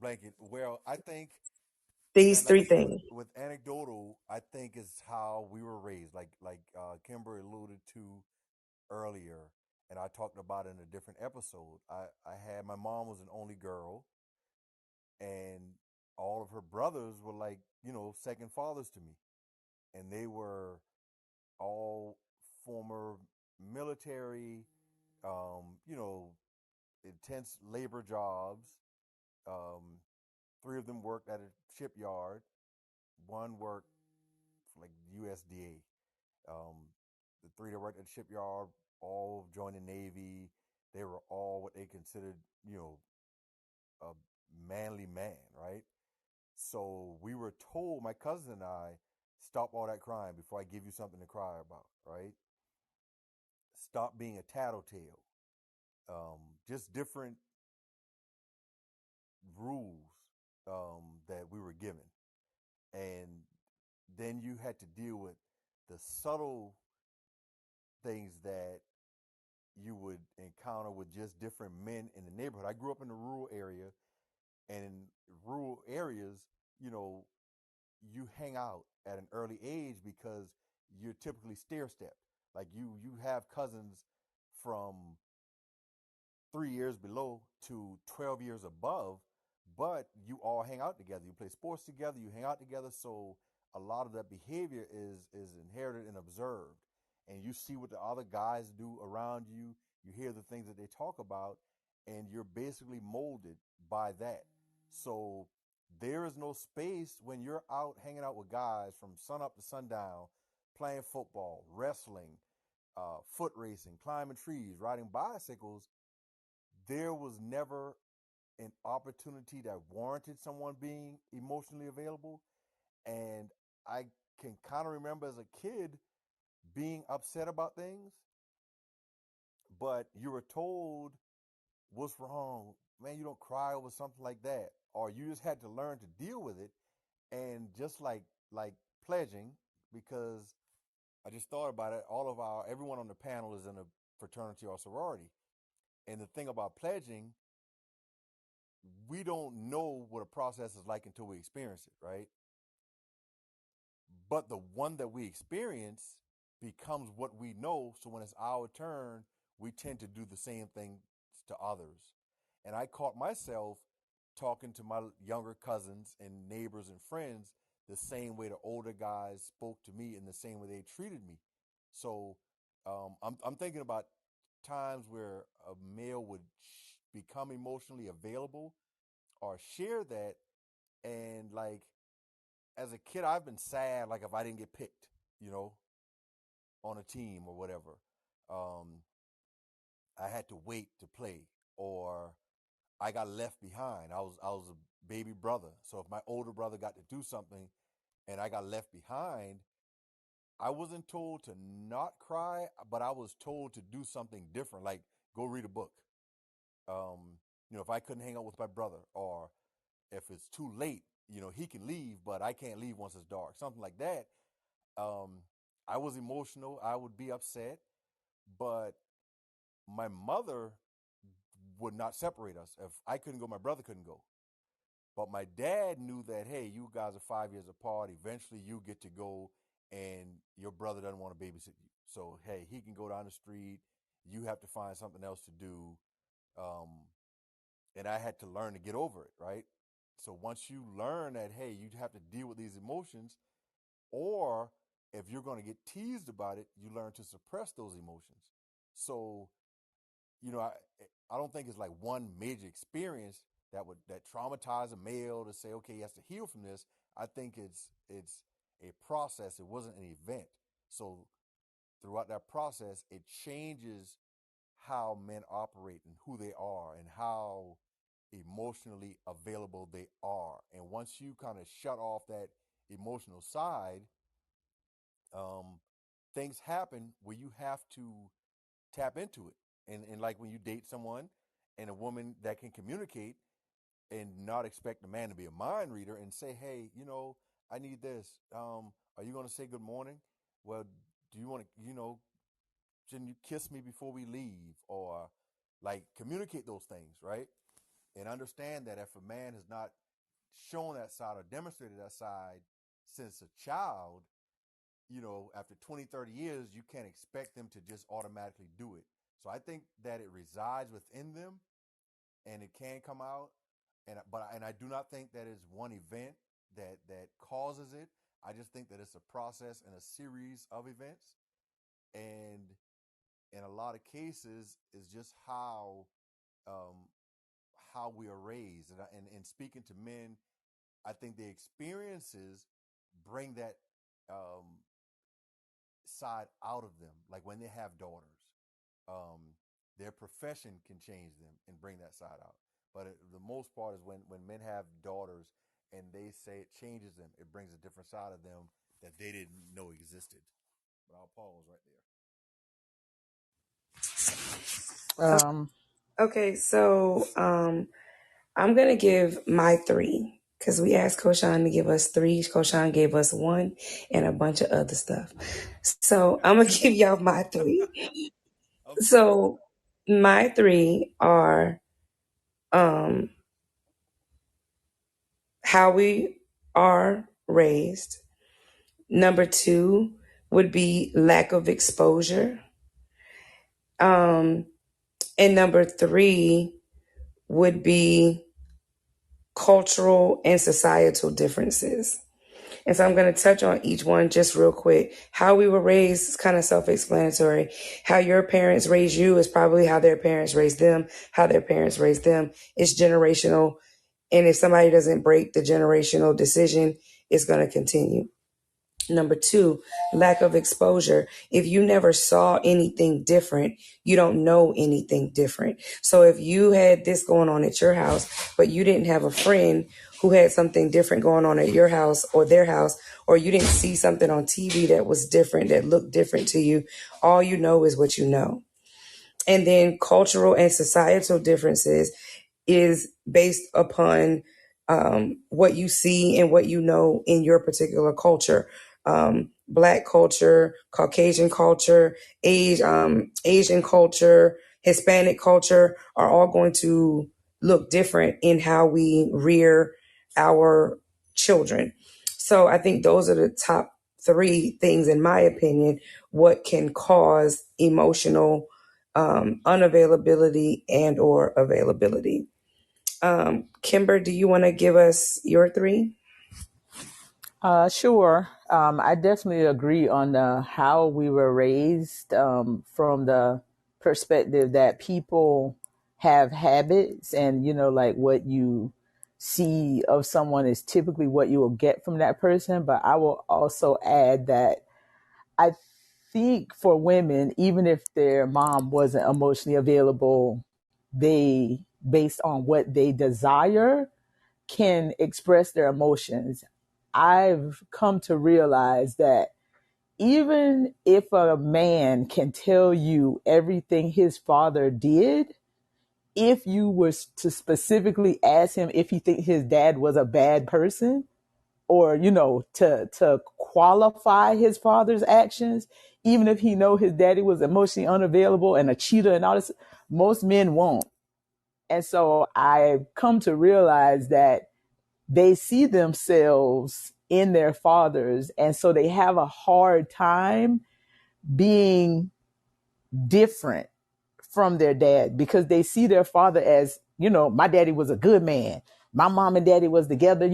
blanket. Well, I think, these and like three I said, things. with anecdotal, I think is how we were raised. Like Kimber alluded to earlier, and I talked about it in a different episode. I had my mom was an only girl, and all of her brothers were like second fathers to me, and they were all former military, you know, intense labor jobs. Um, Three of them worked at a shipyard. One worked for like USDA. The three that worked at the shipyard all joined the Navy. They were all what they considered, a manly man, right? So we were told, my cousin and I, stop all that crying before I give you something to cry about, right? Stop being a tattletale. Just different rules that we were given. and then you had to deal with the subtle things that you would encounter with just different men in the neighborhood. I grew up in a rural area, and in rural areas, you know, you hang out at an early age because you're typically stair stepped. Like you have cousins from 3 years below to 12 years above, but you all hang out together. You play sports together, you hang out together. So a lot of that behavior is inherited and observed. And you see what the other guys do around you. You hear the things that they talk about, and you're basically molded by that. So there is no space when you're out hanging out with guys from sun up to sundown, playing football, wrestling, foot racing, climbing trees, riding bicycles. There was never an opportunity that warranted someone being emotionally available. And I can kind of remember as a kid being upset about things, but you were told, what's wrong? Man, you don't cry over something like that. Or you just had to learn to deal with it. And just like pledging, because I just thought about it, everyone on the panel is in a fraternity or sorority. And the thing about pledging, we don't know what a process is like until we experience it, right? But the one that we experience becomes what we know. So when it's our turn, we tend to do the same thing to others. And I caught myself talking to my younger cousins and neighbors and friends the same way the older guys spoke to me and the same way they treated me. So I'm thinking about times where a male would become emotionally available or share that. And like as a kid, I've been sad, like if I didn't get picked, you know, on a team or whatever. Um, I had to wait to play, or I got left behind. I was a baby brother, so if my older brother got to do something and I got left behind, I wasn't told to not cry, but I was told to do something different, like go read a book. If I couldn't hang out with my brother, or if it's too late, he can leave, but I can't leave once it's dark, something like that. Um, I was emotional. I would be upset, but my mother would not separate us. If I couldn't go, my brother couldn't go. But my dad knew that, hey, you guys are 5 years apart. Eventually, you get to go, and your brother doesn't want to babysit you. So, hey, he can go down the street. You have to find something else to do. Um, and I had to learn to get over it, right? So once you learn that, hey, you have to deal with these emotions, or if you're going to get teased about it, you learn to suppress those emotions. So, you know, I I don't think it's like one major experience that traumatize a male to say, okay, he has to heal from this. I think it's a process. It wasn't an event. So throughout that process, it changes how men operate and who they are and how emotionally available they are. And once you kind of shut off that emotional side, um, things happen where you have to tap into it. And like when you date someone and a woman that can communicate and not expect the man to be a mind reader and say, hey, I need this. Are you going to say good morning? Well, do you want to, can you kiss me before we leave? Or like communicate those things, right? And understand that if a man has not shown that side or demonstrated that side since a child, after 20, 30 years, you can't expect them to just automatically do it. So I think that it resides within them and it can come out. And I do not think that it's one event that causes it. I just think that it's a process and a series of events. And in a lot of cases, is just um, how we are raised. And speaking to men, I think the experiences bring that um, side out of them. Like when they have daughters, um, their profession can change them and bring that side out. But the most part is when men have daughters and they say it changes them, it brings a different side of them that they didn't know existed. But I'll pause right there. Um, Okay, so I'm gonna give my three. Because we asked Koshan to give us three. Koshan gave us one and a bunch of other stuff. So I'm going to give y'all my three. Okay. So my three are um, how we are raised. Number two would be lack of exposure. Um, and number three would be cultural and societal differences. And so I'm going to touch on each one just real quick. How we were raised is kind of self-explanatory. How your parents raised you is probably how their parents raised them. How their parents raised them is generational. And if somebody doesn't break the generational decision, it's going to continue. Number two, lack of exposure. If you never saw anything different, you don't know anything different. So if you had this going on at your house, but you didn't have a friend who had something different going on at your house or their house, or you didn't see something on TV that was different, that looked different to you, all you know is what you know. And then cultural and societal differences is based upon what you see and what you know in your particular culture. Black culture, Caucasian culture, Asian culture, Hispanic culture are all going to look different in how we rear our children. So I think those are the top three things, in my opinion, what can cause emotional unavailability and or availability. Kimber, do you want to give us your three? Sure. I definitely agree on how we were raised, from the perspective that people have habits, and like what you see of someone is typically what you will get from that person. But I will also add that I think for women, even if their mom wasn't emotionally available, they, based on what they desire, can express their emotions. I've come to realize that even if a man can tell you everything his father did, if you was to specifically ask him if he think his dad was a bad person, or to qualify his father's actions, even if he know his daddy was emotionally unavailable and a cheater and all this, most men won't. And so I've come to realize that they see themselves in their fathers, and so they have a hard time being different from their dad, because they see their father as, my daddy was a good man, my mom and daddy was together.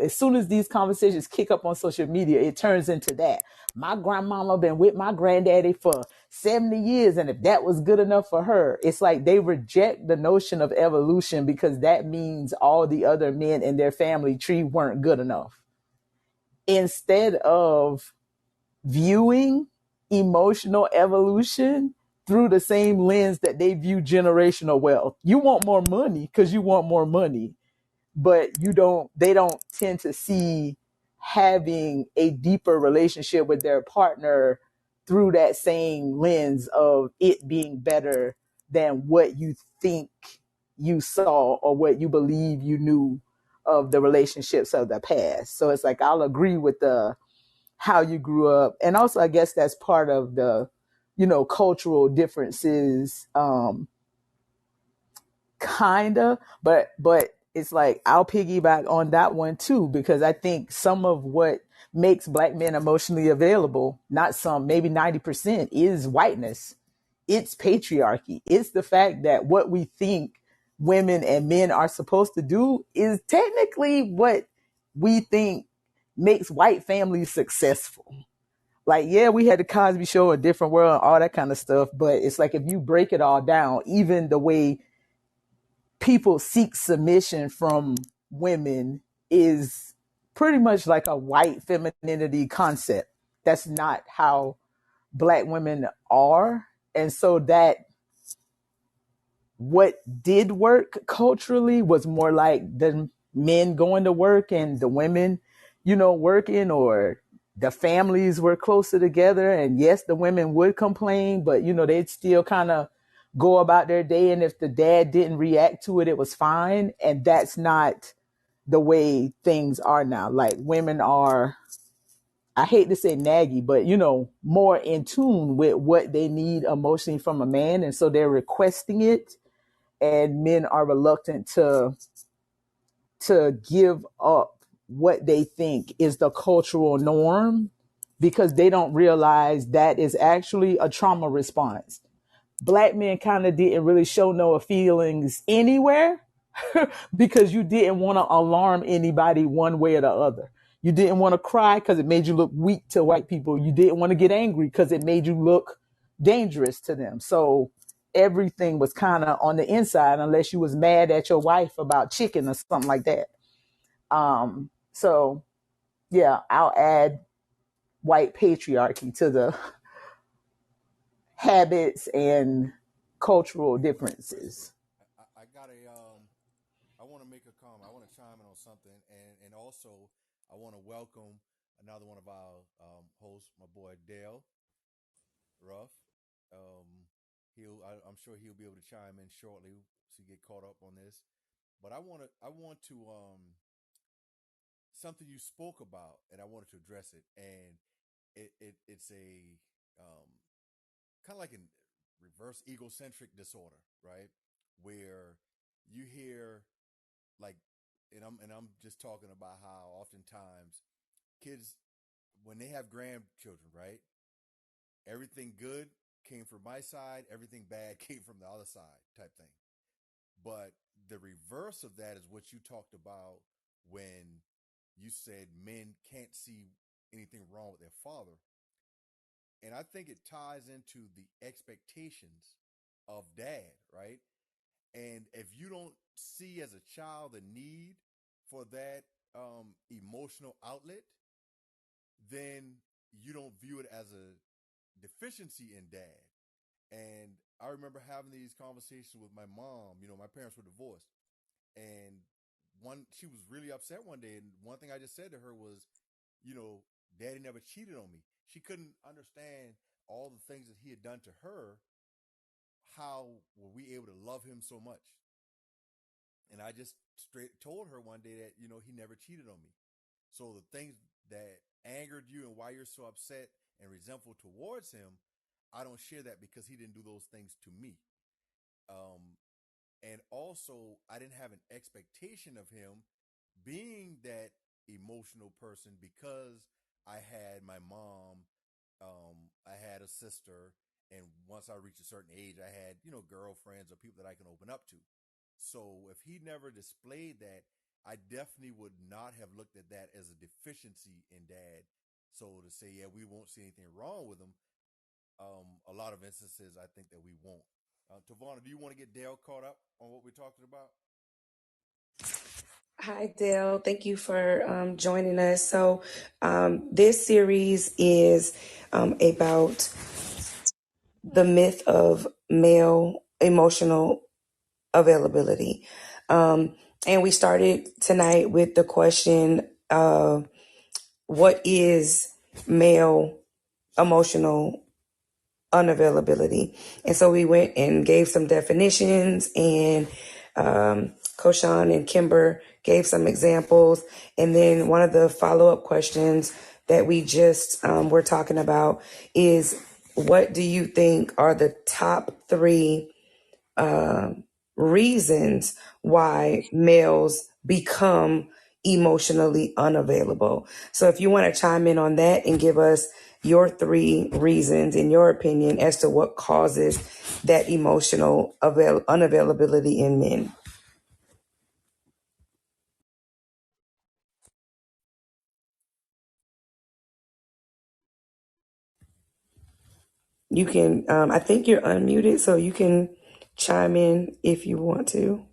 As soon as these conversations kick up on social media, it turns into that. My grandmama been with my granddaddy for 70 years, and if that was good enough for her, it's like they reject the notion of evolution, because that means all the other men in their family tree weren't good enough. Instead of viewing emotional evolution through the same lens that they view generational wealth. You want more money because you want more money, but they don't tend to see having a deeper relationship with their partner through that same lens of it being better than what you think you saw or what you believe you knew of the relationships of the past. So it's like, I'll agree with the how you grew up. And also, I guess that's part of the, cultural differences, kinda, but it's like, I'll piggyback on that one too, because I think some of what makes Black men emotionally available, not some, maybe 90%, is whiteness. It's patriarchy. It's the fact that what we think women and men are supposed to do is technically what we think makes white families successful. Like, yeah, we had the Cosby Show, A Different World, all that kind of stuff. But it's like, if you break it all down, even the way people seek submission from women is pretty much like a white femininity concept. That's not how Black women are. And so that what did work culturally was more like the men going to work and the women, working, or the families were closer together. And yes, the women would complain, but they'd still kind of go about their day. And if the dad didn't react to it, it was fine. And that's not the way things are now. Like women are, I hate to say naggy, but more in tune with what they need emotionally from a man. And so they're requesting it, and men are reluctant to give up what they think is the cultural norm, because they don't realize that is actually a trauma response. Black men kind of didn't really show no feelings anywhere because you didn't want to alarm anybody one way or the other. You didn't want to cry because it made you look weak to white people. You didn't want to get angry because it made you look dangerous to them. So everything was kind of on the inside, unless you was mad at your wife about chicken or something like that. So yeah, I'll add white patriarchy to the habits and cultural differences. I got a I want to make a comment. I want to chime in on something, and also I want to welcome another one of our hosts, my boy Dale Ruff. Um, I'm sure he'll be able to chime in shortly to get caught up on this. But I want to something you spoke about, and I wanted to address it, and it's a um, kind of like a reverse egocentric disorder, right? Where you hear like, and I'm just talking about how oftentimes kids, when they have grandchildren, right? Everything good came from my side, everything bad came from the other side, type thing. But the reverse of that is what you talked about when you said men can't see anything wrong with their father. And I think it ties into the expectations of dad, right? And if you don't see as a child the need for that emotional outlet, then you don't view it as a deficiency in dad. And I remember having these conversations with my mom. My parents were divorced, and she was really upset one day. And one thing I just said to her was, Daddy never cheated on me. She couldn't understand all the things that he had done to her. How were we able to love him so much? And I just straight told her one day that, he never cheated on me. So the things that angered you and why you're so upset and resentful towards him, I don't share that because he didn't do those things to me. Um, and also, I didn't have an expectation of him being that emotional person because I had my mom, I had a sister, and once I reached a certain age, I had, girlfriends or people that I can open up to. So if he never displayed that, I definitely would not have looked at that as a deficiency in dad. So to say, yeah, we won't see anything wrong with him, a lot of instances, I think that we won't. Tavana, do you want to get Dale caught up on what we're talking about? Hi, Dale. Thank you for joining us. So, this series is about the myth of male emotional availability. And we started tonight with the question what is male emotional unavailability? And so we went and gave some definitions, and Koshan and Kimber gave some examples. And then one of the follow-up questions that we just were talking about is, what do you think are the top three reasons why males become emotionally unavailable? So if you want to chime in on that and give us your three reasons, in your opinion, as to what causes that emotional unavailability in men. You can, I think you're unmuted, so you can chime in if you want to.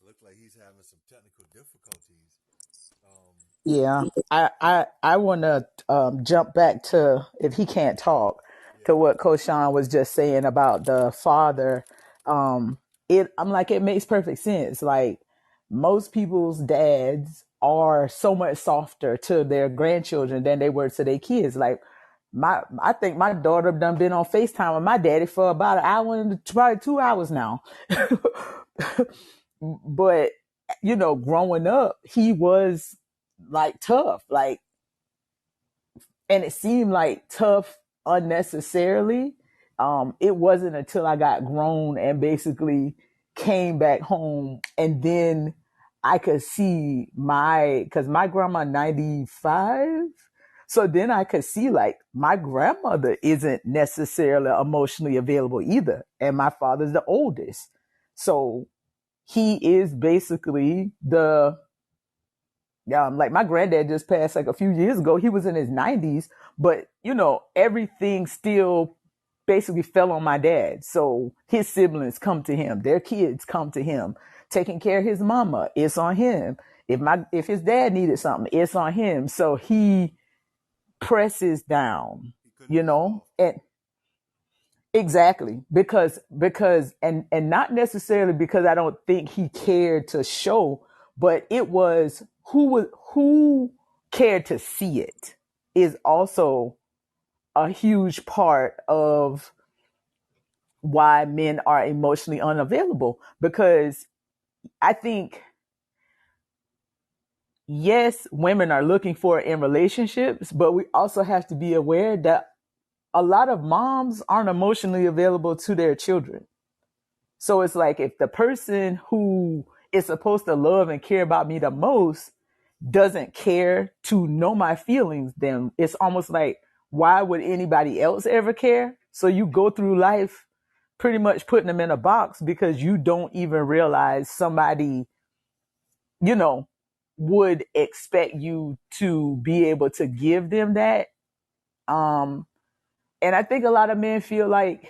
It looks like he's having some technical difficulties. Um, Yeah, I want to jump back to, if he can't talk, yeah, to what Coach Sean was just saying about the father. I'm like, it makes perfect sense. Like, most people's dads are so much softer to their grandchildren than they were to their kids. Like, I think my daughter done been on FaceTime with my daddy for about an hour and probably 2 hours now. But growing up, he was like tough, like, and it seemed like tough unnecessarily. It wasn't until I got grown and basically came back home, and then I could see because my grandma 95. So then I could see like my grandmother isn't necessarily emotionally available either. And my father's the oldest. So he is basically like my granddad just passed like a few years ago. He was in his 90s, but everything still basically fell on my dad. So his siblings come to him, their kids come to him, taking care of his mama, it's on him. If his dad needed something, it's on him. So he presses down, He couldn't be soft. and exactly, because not necessarily because I don't think he cared to show, but it was who cared to see it is also a huge part of why men are emotionally unavailable. Because I think, yes, women are looking for it in relationships, but we also have to be aware that a lot of moms aren't emotionally available to their children. So it's like if the person who is supposed to love and care about me the most doesn't care to know my feelings, then it's almost like, why would anybody else ever care? So you go through life pretty much putting them in a box because you don't even realize somebody, you know, would expect you to be able to give them that. Um, and I think a lot of men feel like,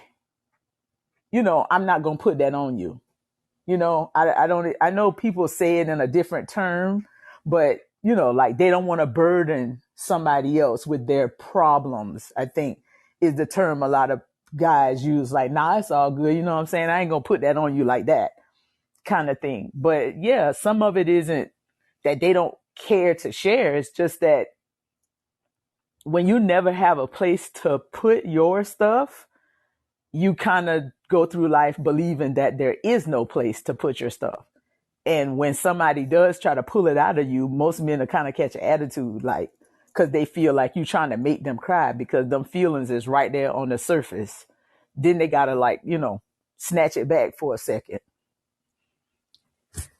I'm not going to put that on you. I don't, I know people say it in a different term, but like they don't want to burden somebody else with their problems, I think is the term a lot of guys use. Like, nah, it's all good. You know what I'm saying? I ain't going to put that on you like that kind of thing. But yeah, some of it isn't that they don't care to share. It's just that when you never have a place to put your stuff, you kind of go through life believing that there is no place to put your stuff. And when somebody does try to pull it out of you, most men will kind of catch an attitude, like, because they feel like you trying to make them cry because them feelings is right there on the surface. Then they got to, like, snatch it back for a second.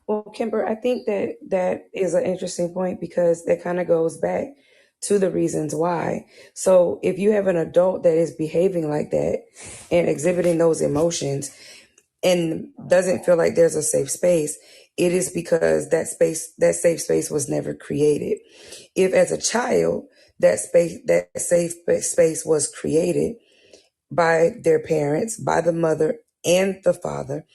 Well, Kimber, I think that is an interesting point because that kind of goes back to the reasons why. So if you have an adult that is behaving like that and exhibiting those emotions and doesn't feel like there's a safe space, it is because that safe space was never created. If as a child, that safe space was created by their parents, by the mother and the father,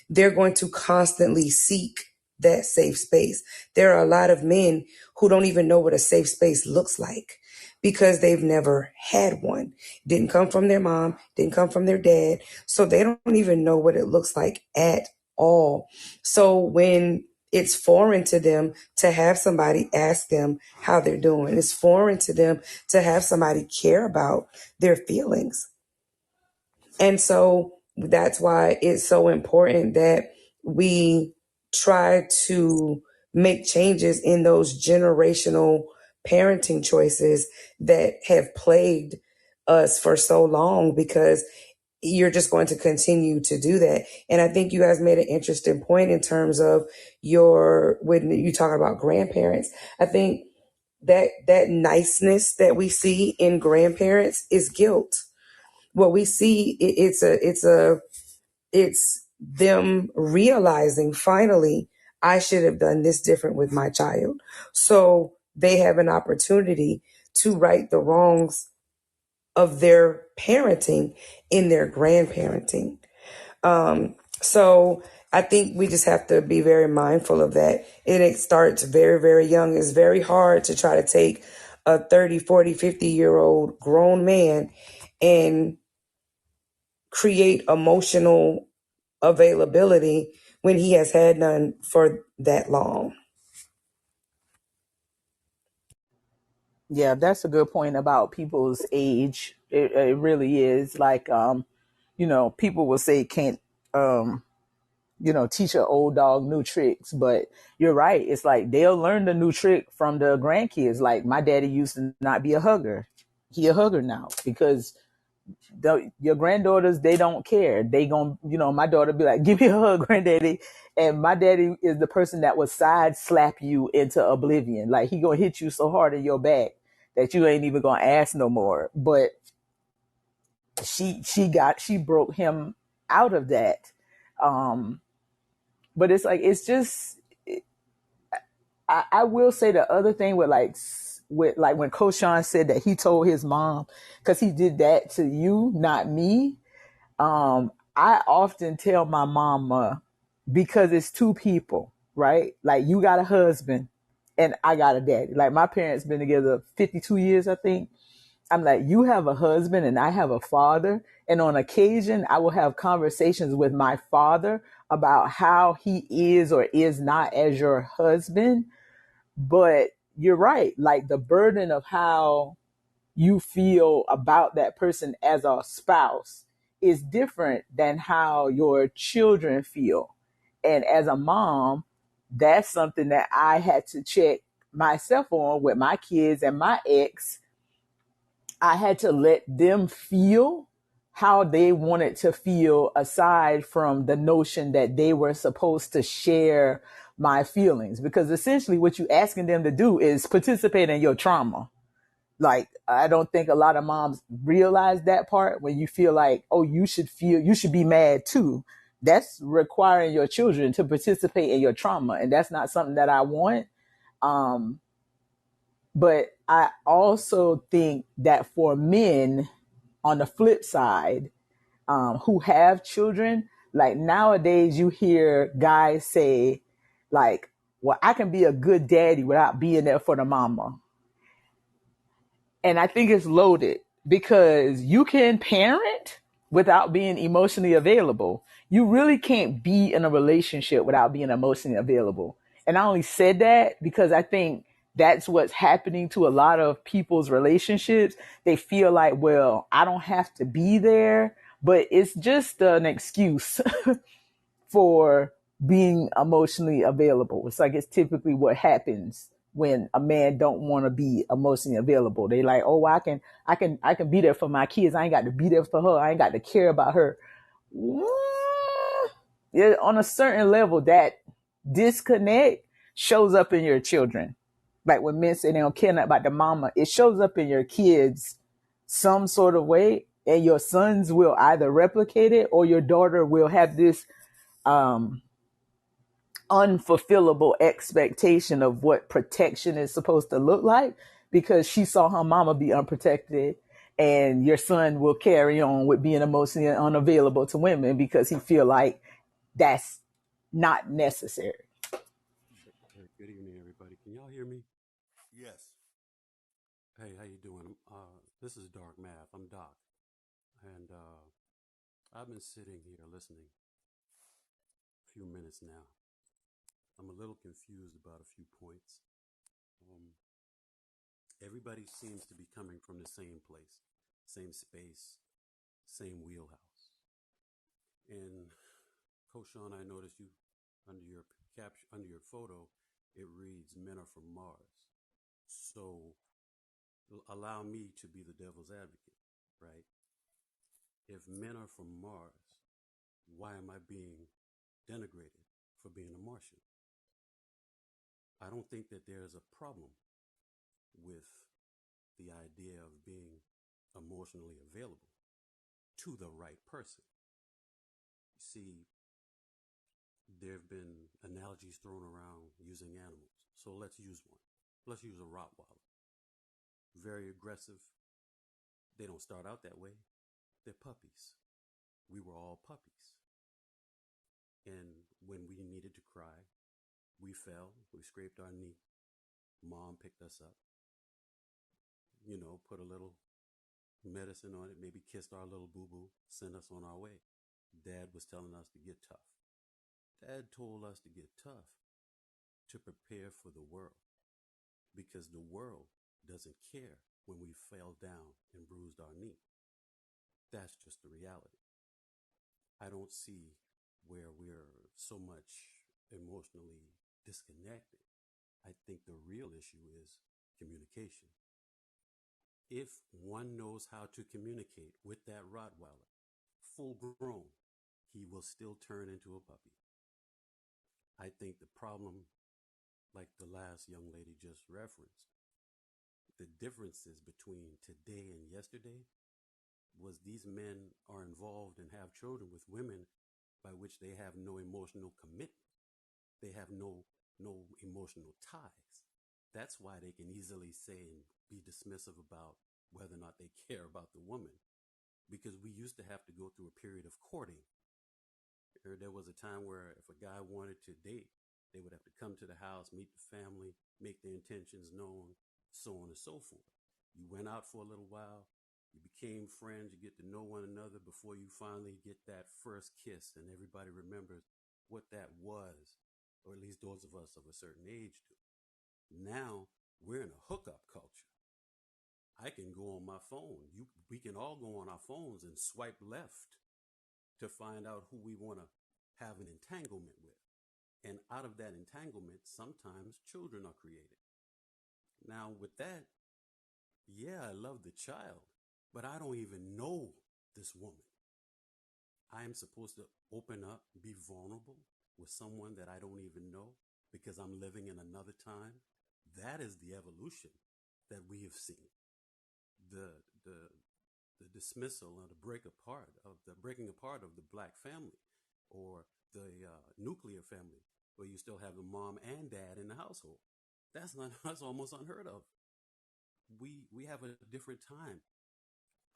they're going to constantly seek that safe space. There are a lot of men who don't even know what a safe space looks like because they've never had one. Didn't come from their mom, didn't come from their dad. So they don't even know what it looks like at all. So when it's foreign to them to have somebody ask them how they're doing, it's foreign to them to have somebody care about their feelings. And so that's why it's so important that we try to make changes in those generational parenting choices that have plagued us for so long, because you're just going to continue to do that. And I think you guys made an interesting point in terms of when you talk about grandparents. I think that niceness that we see in grandparents is guilt. What we see, it's them realizing finally, I should have done this different with my child. So they have an opportunity to right the wrongs of their parenting in their grandparenting. So I think we just have to be very mindful of that. And it starts very, very young. It's very hard to try to take a 30, 40, 50-year-old grown man and create emotional availability when he has had none for that long. Yeah, that's a good point about people's age. It really is like, people will say can't, um, teach an old dog new tricks, but you're right. It's like they'll learn the new trick from the grandkids. Like my daddy used to not be a hugger. He a hugger now because your granddaughters, they don't care. They gon' my daughter be like, give me a hug, granddaddy. And my daddy is the person that would side slap you into oblivion. Like he gonna hit you so hard in your back that you ain't even gonna ask no more. But she broke him out of that. Um, but it's like, it's just, I will say the other thing with like when Coach Sean said that he told his mom, because he did that to you, not me. I often tell my mama, because it's two people, right? Like you got a husband and I got a daddy. Like my parents been together 52 years, I think. I'm like, you have a husband and I have a father. And on occasion, I will have conversations with my father about how he is or is not as your husband. But you're right. Like the burden of how you feel about that person as a spouse is different than how your children feel. And as a mom, that's something that I had to check myself on with my kids and my ex. I had to let them feel how they wanted to feel, aside from the notion that they were supposed to share my feelings. Because essentially what you're asking them to do is participate in your trauma. Like, I don't think a lot of moms realize that part, when you feel like, oh, you should be mad too. That's requiring your children to participate in your trauma. And that's not something that I want. Um, but I also think that for men, on the flip side, who have children, like nowadays you hear guys say, like, well, I can be a good daddy without being there for the mama. And I think it's loaded, because you can parent without being emotionally available. You really can't be in a relationship without being emotionally available. And I only said that because I think that's what's happening to a lot of people's relationships. They feel like, well, I don't have to be there, but it's just an excuse for being emotionally available. It's like, it's typically what happens when a man don't want to be emotionally available. They like, oh, I can be there for my kids. I ain't got to be there for her. I ain't got to care about her. Yeah, on a certain level, that disconnect shows up in your children. Like when men say they don't care nothing about the mama, it shows up in your kids some sort of way, and your sons will either replicate it, or your daughter will have this um unfulfillable expectation of what protection is supposed to look like, because she saw her mama be unprotected. And your son will carry on with being emotionally unavailable to women because he feel like that's not necessary. Hey, good evening, everybody. Can y'all hear me? Yes. Hey, how you doing? This is Dark Math. I'm Doc, and I've been sitting here listening a few minutes now. I'm a little confused about a few points. Um, Everybody seems to be coming from the same place, same space, same wheelhouse. And Coach Sean, I noticed you under your caption, under your photo, it reads "Men are from Mars." So allow me to be the devil's advocate, right? If men are from Mars, why am I being denigrated for being a Martian? I don't think that there's a problem with the idea of being emotionally available to the right person. You see, there have been analogies thrown around using animals. So let's use one. Let's use a Rottweiler. Very aggressive. They don't start out that way. They're puppies. We were all puppies. And when we needed to cry, we fell, we scraped our knee. Mom picked us up, put a little medicine on it, maybe kissed our little boo-boo, sent us on our way. Dad was telling us to get tough. Dad told us to get tough to prepare for the world, because the world doesn't care when we fell down and bruised our knee. That's just the reality. I don't see where we're so much emotionally disconnected. I think the real issue is communication. If one knows how to communicate with that Rottweiler, full grown, he will still turn into a puppy. I think the problem, like the last young lady just referenced, the differences between today and yesterday was these men are involved and have children with women by which they have no emotional commitment. They have no emotional ties. That's why they can easily say and be dismissive about whether or not they care about the woman, because we used to have to go through a period of courting. There was a time where if a guy wanted to date, they would have to come to the house, meet the family, make their intentions known, so on and so forth. You went out for a little while, you became friends, you get to know one another before you finally get that first kiss, and everybody remembers what that was, or at least those of us of a certain age do. Now we're in a hookup culture. I can go on my phone. We can all go on our phones and swipe left to find out who we want to have an entanglement with. And out of that entanglement, sometimes children are created. Now, with that, yeah, I love the child, but I don't even know this woman. I am supposed to open up, be vulnerable with someone that I don't even know because I'm living in another time. That is the evolution that we have seen. The dismissal or the breaking apart of the black family, or the nuclear family, where you still have the mom and dad in the household. That's almost unheard of. We have a different time.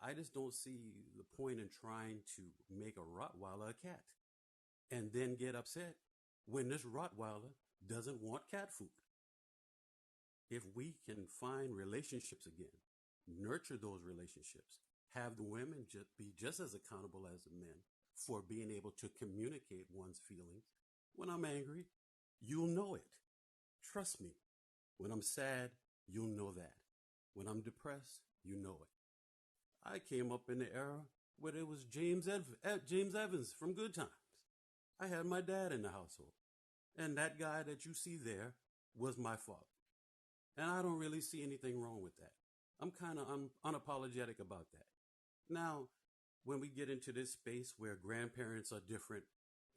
I just don't see the point in trying to make a Rottweiler a cat and then get upset when this Rottweiler doesn't want cat food. If we can find relationships again, nurture those relationships, have the women be just as accountable as the men for being able to communicate one's feelings. When I'm angry, you'll know it. Trust me. When I'm sad, you'll know that. When I'm depressed, you know it. I came up in the era where it was James Evans from Good Times. I had my dad in the household. And that guy that you see there was my father. And I don't really see anything wrong with that. I'm unapologetic about that. Now, when we get into this space where grandparents are different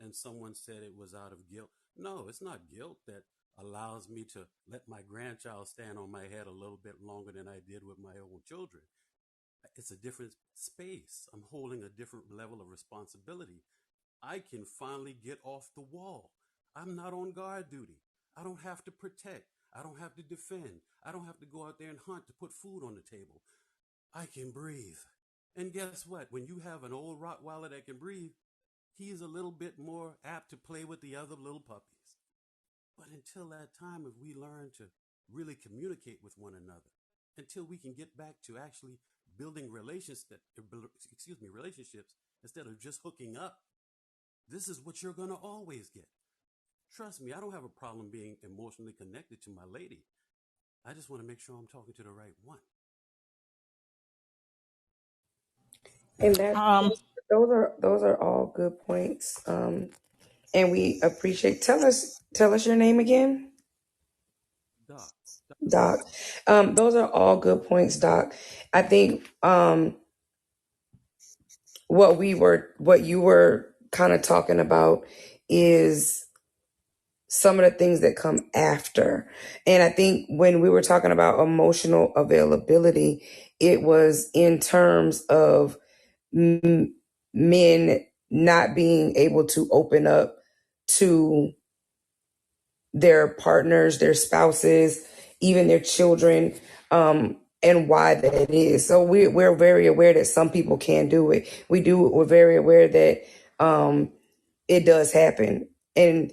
and someone said it was out of guilt, no, it's not guilt that allows me to let my grandchild stand on my head a little bit longer than I did with my own children. It's a different space. I'm holding a different level of responsibility. I can finally get off the wall. I'm not on guard duty. I don't have to protect. I don't have to defend. I don't have to go out there and hunt to put food on the table. I can breathe. And guess what? When you have an old Rottweiler that can breathe, he's a little bit more apt to play with the other little puppies. But until that time, if we learn to really communicate with one another, until we can get back to actually building relationships instead of just hooking up, this is what you're going to always get. Trust me, I don't have a problem being emotionally connected to my lady. I just want to make sure I'm talking to the right one. And Um, those are all good points. And we appreciate. Tell us your name again. Doc. Doc. Those are all good points, Doc. I think what you were kind of talking about is some of the things that come after. And I think when we were talking about emotional availability, it was in terms of men not being able to open up to their partners, their spouses, even their children, and why that is. So we're very aware that some people can do it. We're very aware that it does happen. And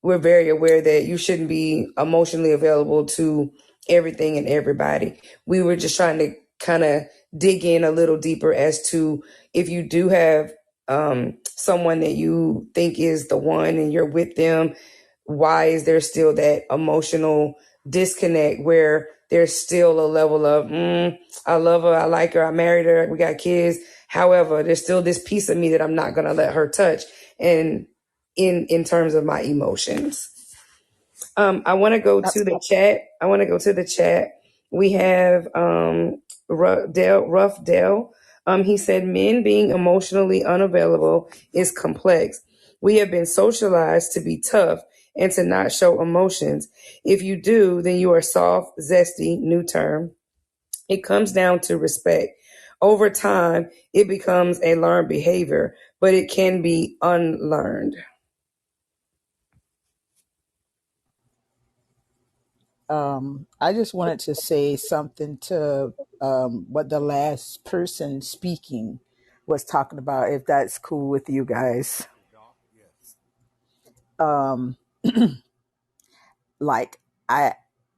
we're very aware that you shouldn't be emotionally available to everything and everybody. We were just trying to kind of dig in a little deeper as to if you do have someone that you think is the one and you're with them, why is there still that emotional disconnect where there's still a level of, I love her, I like her, I married her, we got kids. However, there's still this piece of me that I'm not gonna let her touch. And in terms of my emotions. I want to go to the chat. We have Rough Dell. He said, men being emotionally unavailable is complex. We have been socialized to be tough and to not show emotions. If you do, then you are soft, zesty, new term. It comes down to respect. Over time, it becomes a learned behavior, but it can be unlearned. I just wanted to say something to what the last person speaking was talking about, if that's cool with you guys. Mr. Doc, yes. Um, like I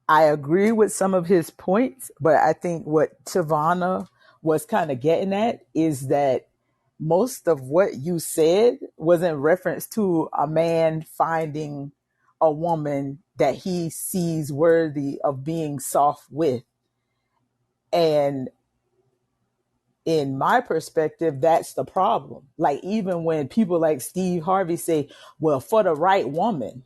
I agree with some of his points, but I think what Tivana was kind of getting at is that most of what you said was in reference to a man finding a woman that he sees worthy of being soft with. And in my perspective, that's the problem. Like, even when people like Steve Harvey say, well, for the right woman,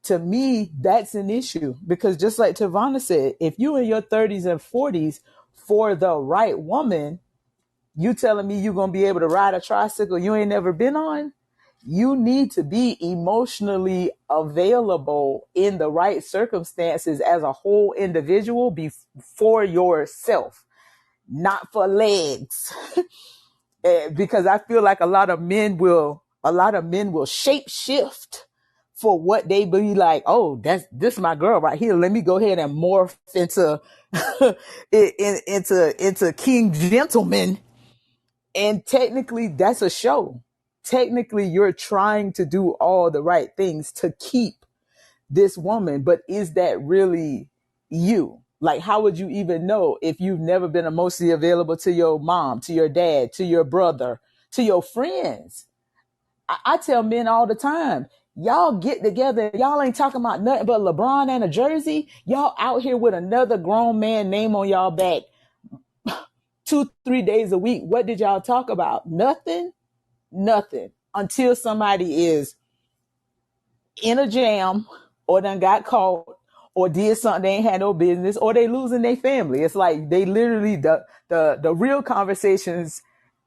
to me, that's an issue because just like Tavana said, if you in your 30s and 40s for the right woman, you telling me you're going to be able to ride a tricycle you ain't never been on? You need to be emotionally available in the right circumstances as a whole individual for yourself, not for legs. Because I feel like a lot of men will shape shift for what they be like. Oh, that's this my girl right here. Let me go ahead and morph into into King Gentleman. And technically, that's a show. Technically, you're trying to do all the right things to keep this woman, but is that really you? Like, how would you even know if you've never been emotionally available to your mom, to your dad, to your brother, to your friends? I tell men all the time, y'all get together. Y'all ain't talking about nothing but LeBron and a jersey. Y'all out here with another grown man name on y'all back 2-3 days a week. What did y'all talk about? Nothing, nothing until somebody is in a jam or done got caught or did something they ain't had no business or they losing their family. It's like they literally, the real conversations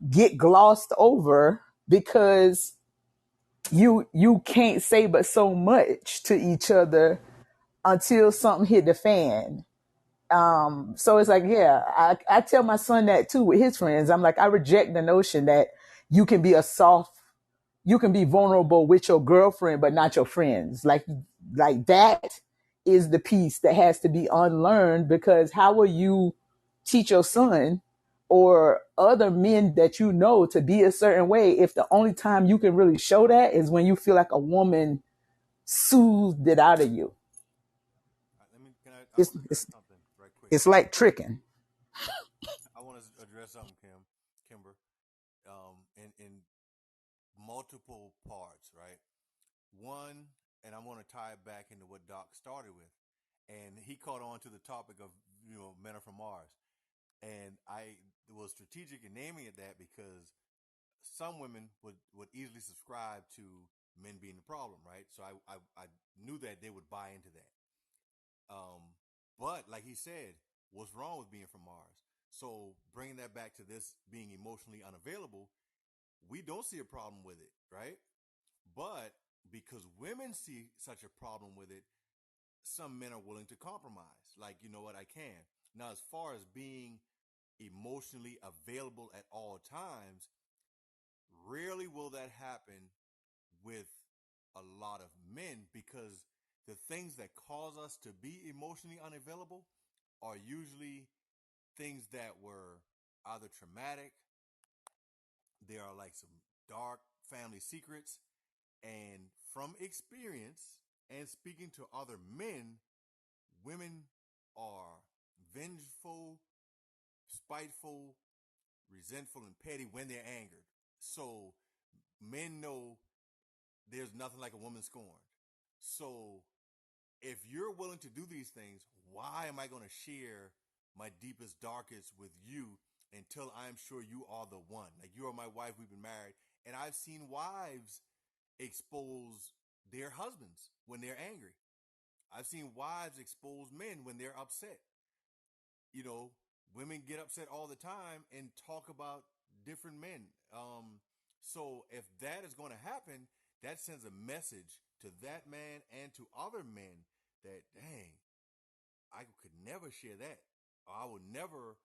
get glossed over because you can't say but so much to each other until something hit the fan. So it's like, yeah, I tell my son that too with his friends. I'm like, I reject the notion that you can be a soft, you can be vulnerable with your girlfriend, but not your friends. Like that is the piece that has to be unlearned, because how will you teach your son or other men that you know to be a certain way if the only time you can really show that is when you feel like a woman soothed it out of you? I It's want to address it's something right quick. it's like tricking. I want to address something, Kimber, in multiple parts, right? One, and I want to tie it back into what Doc started with, and he caught on to the topic of men are from Mars, and I was strategic in naming it that because some women would easily subscribe to men being the problem, right? So I knew that they would buy into that. But like he said, what's wrong with being from Mars? So bringing that back to this being emotionally unavailable, we don't see a problem with it, right? But because women see such a problem with it, some men are willing to compromise. Like, you know what, I can. Now, as far as being emotionally available at all times, rarely will that happen with a lot of men because the things that cause us to be emotionally unavailable are usually things that were either traumatic, there are like some dark family secrets, and from experience and speaking to other men, women are vengeful, spiteful, resentful, and petty when they're angered. So men know there's nothing like a woman scorned. So if you're willing to do these things, why am I going to share my deepest, darkest with you until I'm sure you are the one? Like, you are my wife, we've been married. And I've seen wives expose their husbands when they're angry. I've seen wives expose men when they're upset. You know, women get upset all the time and talk about different men. So if that is going to happen, that sends a message to that man and to other men that, dang, I could never share that. Or I would never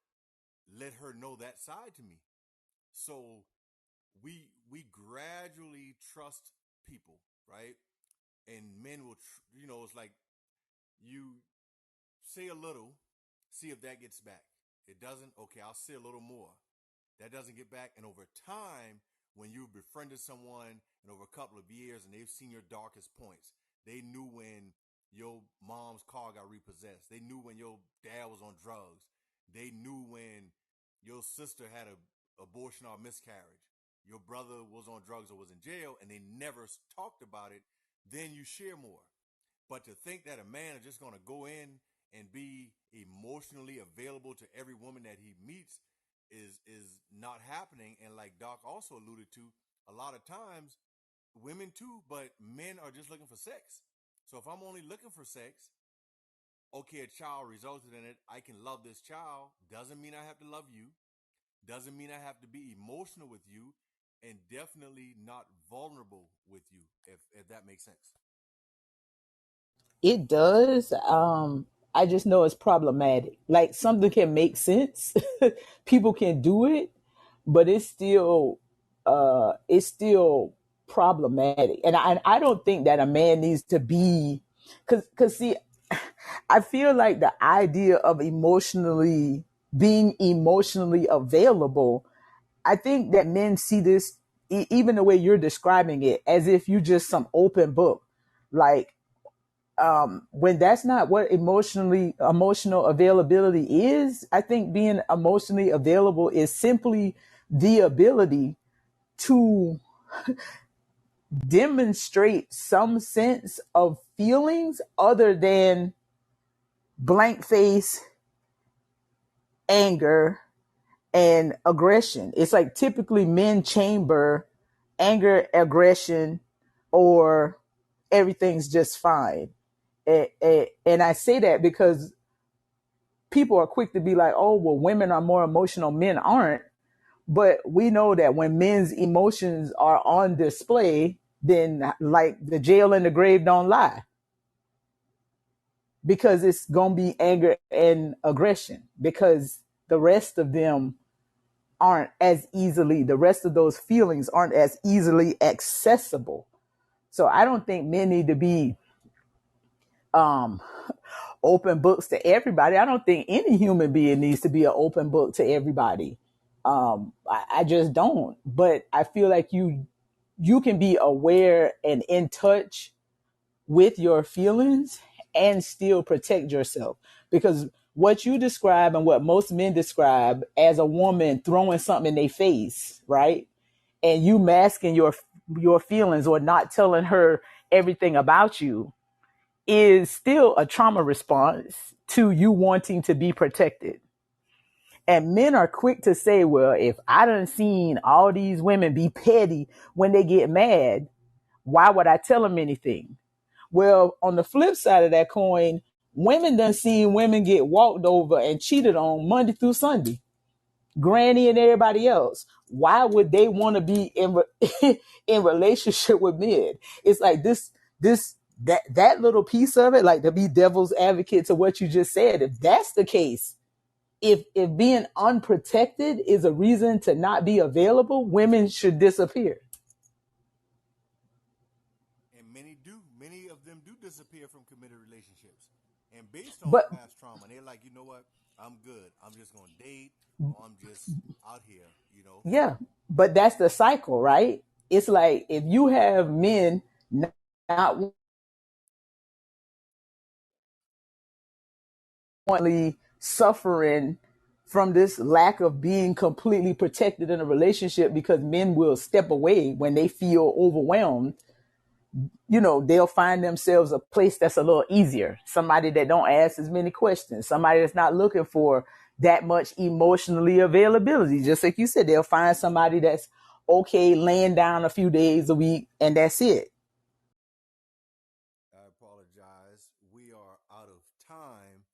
let her know that side to me. So we gradually trust people, right? And men will, it's like you say a little, see if that gets back. It doesn't, okay, I'll say a little more. That doesn't get back. And over time, when you befriended someone and over a couple of years and they've seen your darkest points, they knew when your mom's car got repossessed. They knew when your dad was on drugs. They knew when your sister had a abortion or miscarriage. Your brother was on drugs or was in jail and they never talked about it. Then you share more. But to think that a man is just going to go in and be emotionally available to every woman that he meets is not happening. And like Doc also alluded to, a lot of times women too, but men are just looking for sex. So if I'm only looking for sex, okay, a child resulted in it. I can love this child. Doesn't mean I have to love you. Doesn't mean I have to be emotional with you, and definitely not vulnerable with you. If that makes sense. It does. I just know it's problematic. Like something can make sense, people can do it, but it's still problematic. And I don't think that a man needs to be, cause see, I feel like the idea of being emotionally available, I think that men see this, even the way you're describing it, as if you just some open book. Like, when that's not what emotional availability is. I think being emotionally available is simply the ability to demonstrate some sense of feelings other than blank face, anger, and aggression. It's like typically men chamber anger, aggression, or everything's just fine. And I say that because people are quick to be like, oh, well, women are more emotional, men aren't. But we know that when men's emotions are on display, then like the jail and the grave don't lie, because it's going to be anger and aggression, because the rest of them the rest of those feelings aren't as easily accessible. So I don't think men need to be um, open books to everybody. I don't think any human being needs to be an open book to everybody. I just don't. But I feel like you can be aware and in touch with your feelings and still protect yourself, because what you describe and what most men describe as a woman throwing something in their face, right? And you masking your feelings or not telling her everything about you is still a trauma response to you wanting to be protected. And men are quick to say, well, if I done seen all these women be petty when they get mad, why would I tell them anything? Well, on the flip side of that coin, women done seen women get walked over and cheated on Monday through Sunday. Granny and everybody else. Why would they want to be in relationship with men? It's like that little piece of it, like to be devil's advocate to what you just said. If that's the case, if being unprotected is a reason to not be available, women should disappear. And many of them do disappear from committed relationships, and based on But past trauma. And they're like, you know what? I'm good. I'm just gonna date, or I'm just out here. yeah, but that's the cycle, right? It's like if you have men not wanting suffering from this lack of being completely protected in a relationship, because men will step away when they feel overwhelmed. they'll find themselves a place that's a little easier. Somebody that don't ask as many questions. Somebody that's not looking for that much emotionally availability. Just like you said, they'll find somebody that's okay laying down a few days a week and that's it. I apologize. We are out of time.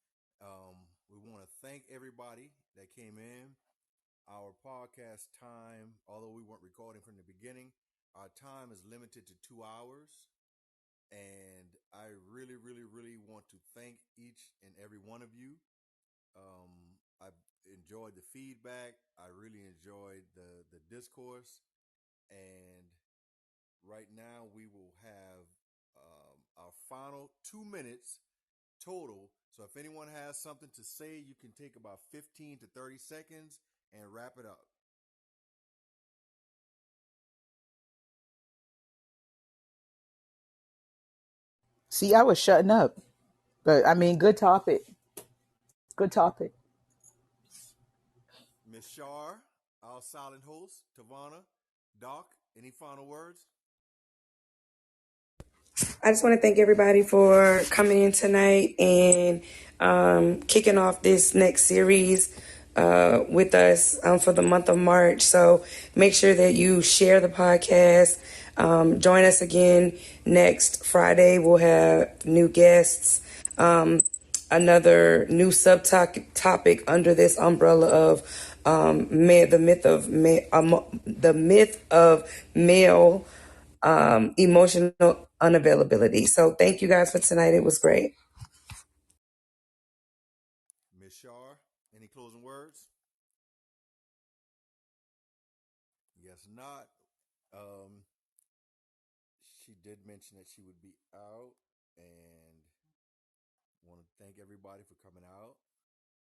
We want to thank everybody that came in. Our podcast time, although we weren't recording from the beginning, our time is limited to 2 hours. And I really, really, really want to thank each and every one of you. I enjoyed the feedback. I really enjoyed the discourse. And right now, we will have our final 2 minutes total. So if anyone has something to say, you can take about 15 to 30 seconds and wrap it up. See, I was shutting up. But I mean, good topic. Good topic. Miss Shar, our silent host, Tavana, Doc, any final words? I just want to thank everybody for coming in tonight and kicking off this next series with us for the month of March. So make sure that you share the podcast. Join us again next Friday. We'll have new guests. Another new subtopic under this umbrella of the myth of male emotional unavailability. So thank you guys for tonight. It was great. Miss Shar, any closing words? Yes, not. Um, she did mention that she would be out, and want to thank everybody for coming out.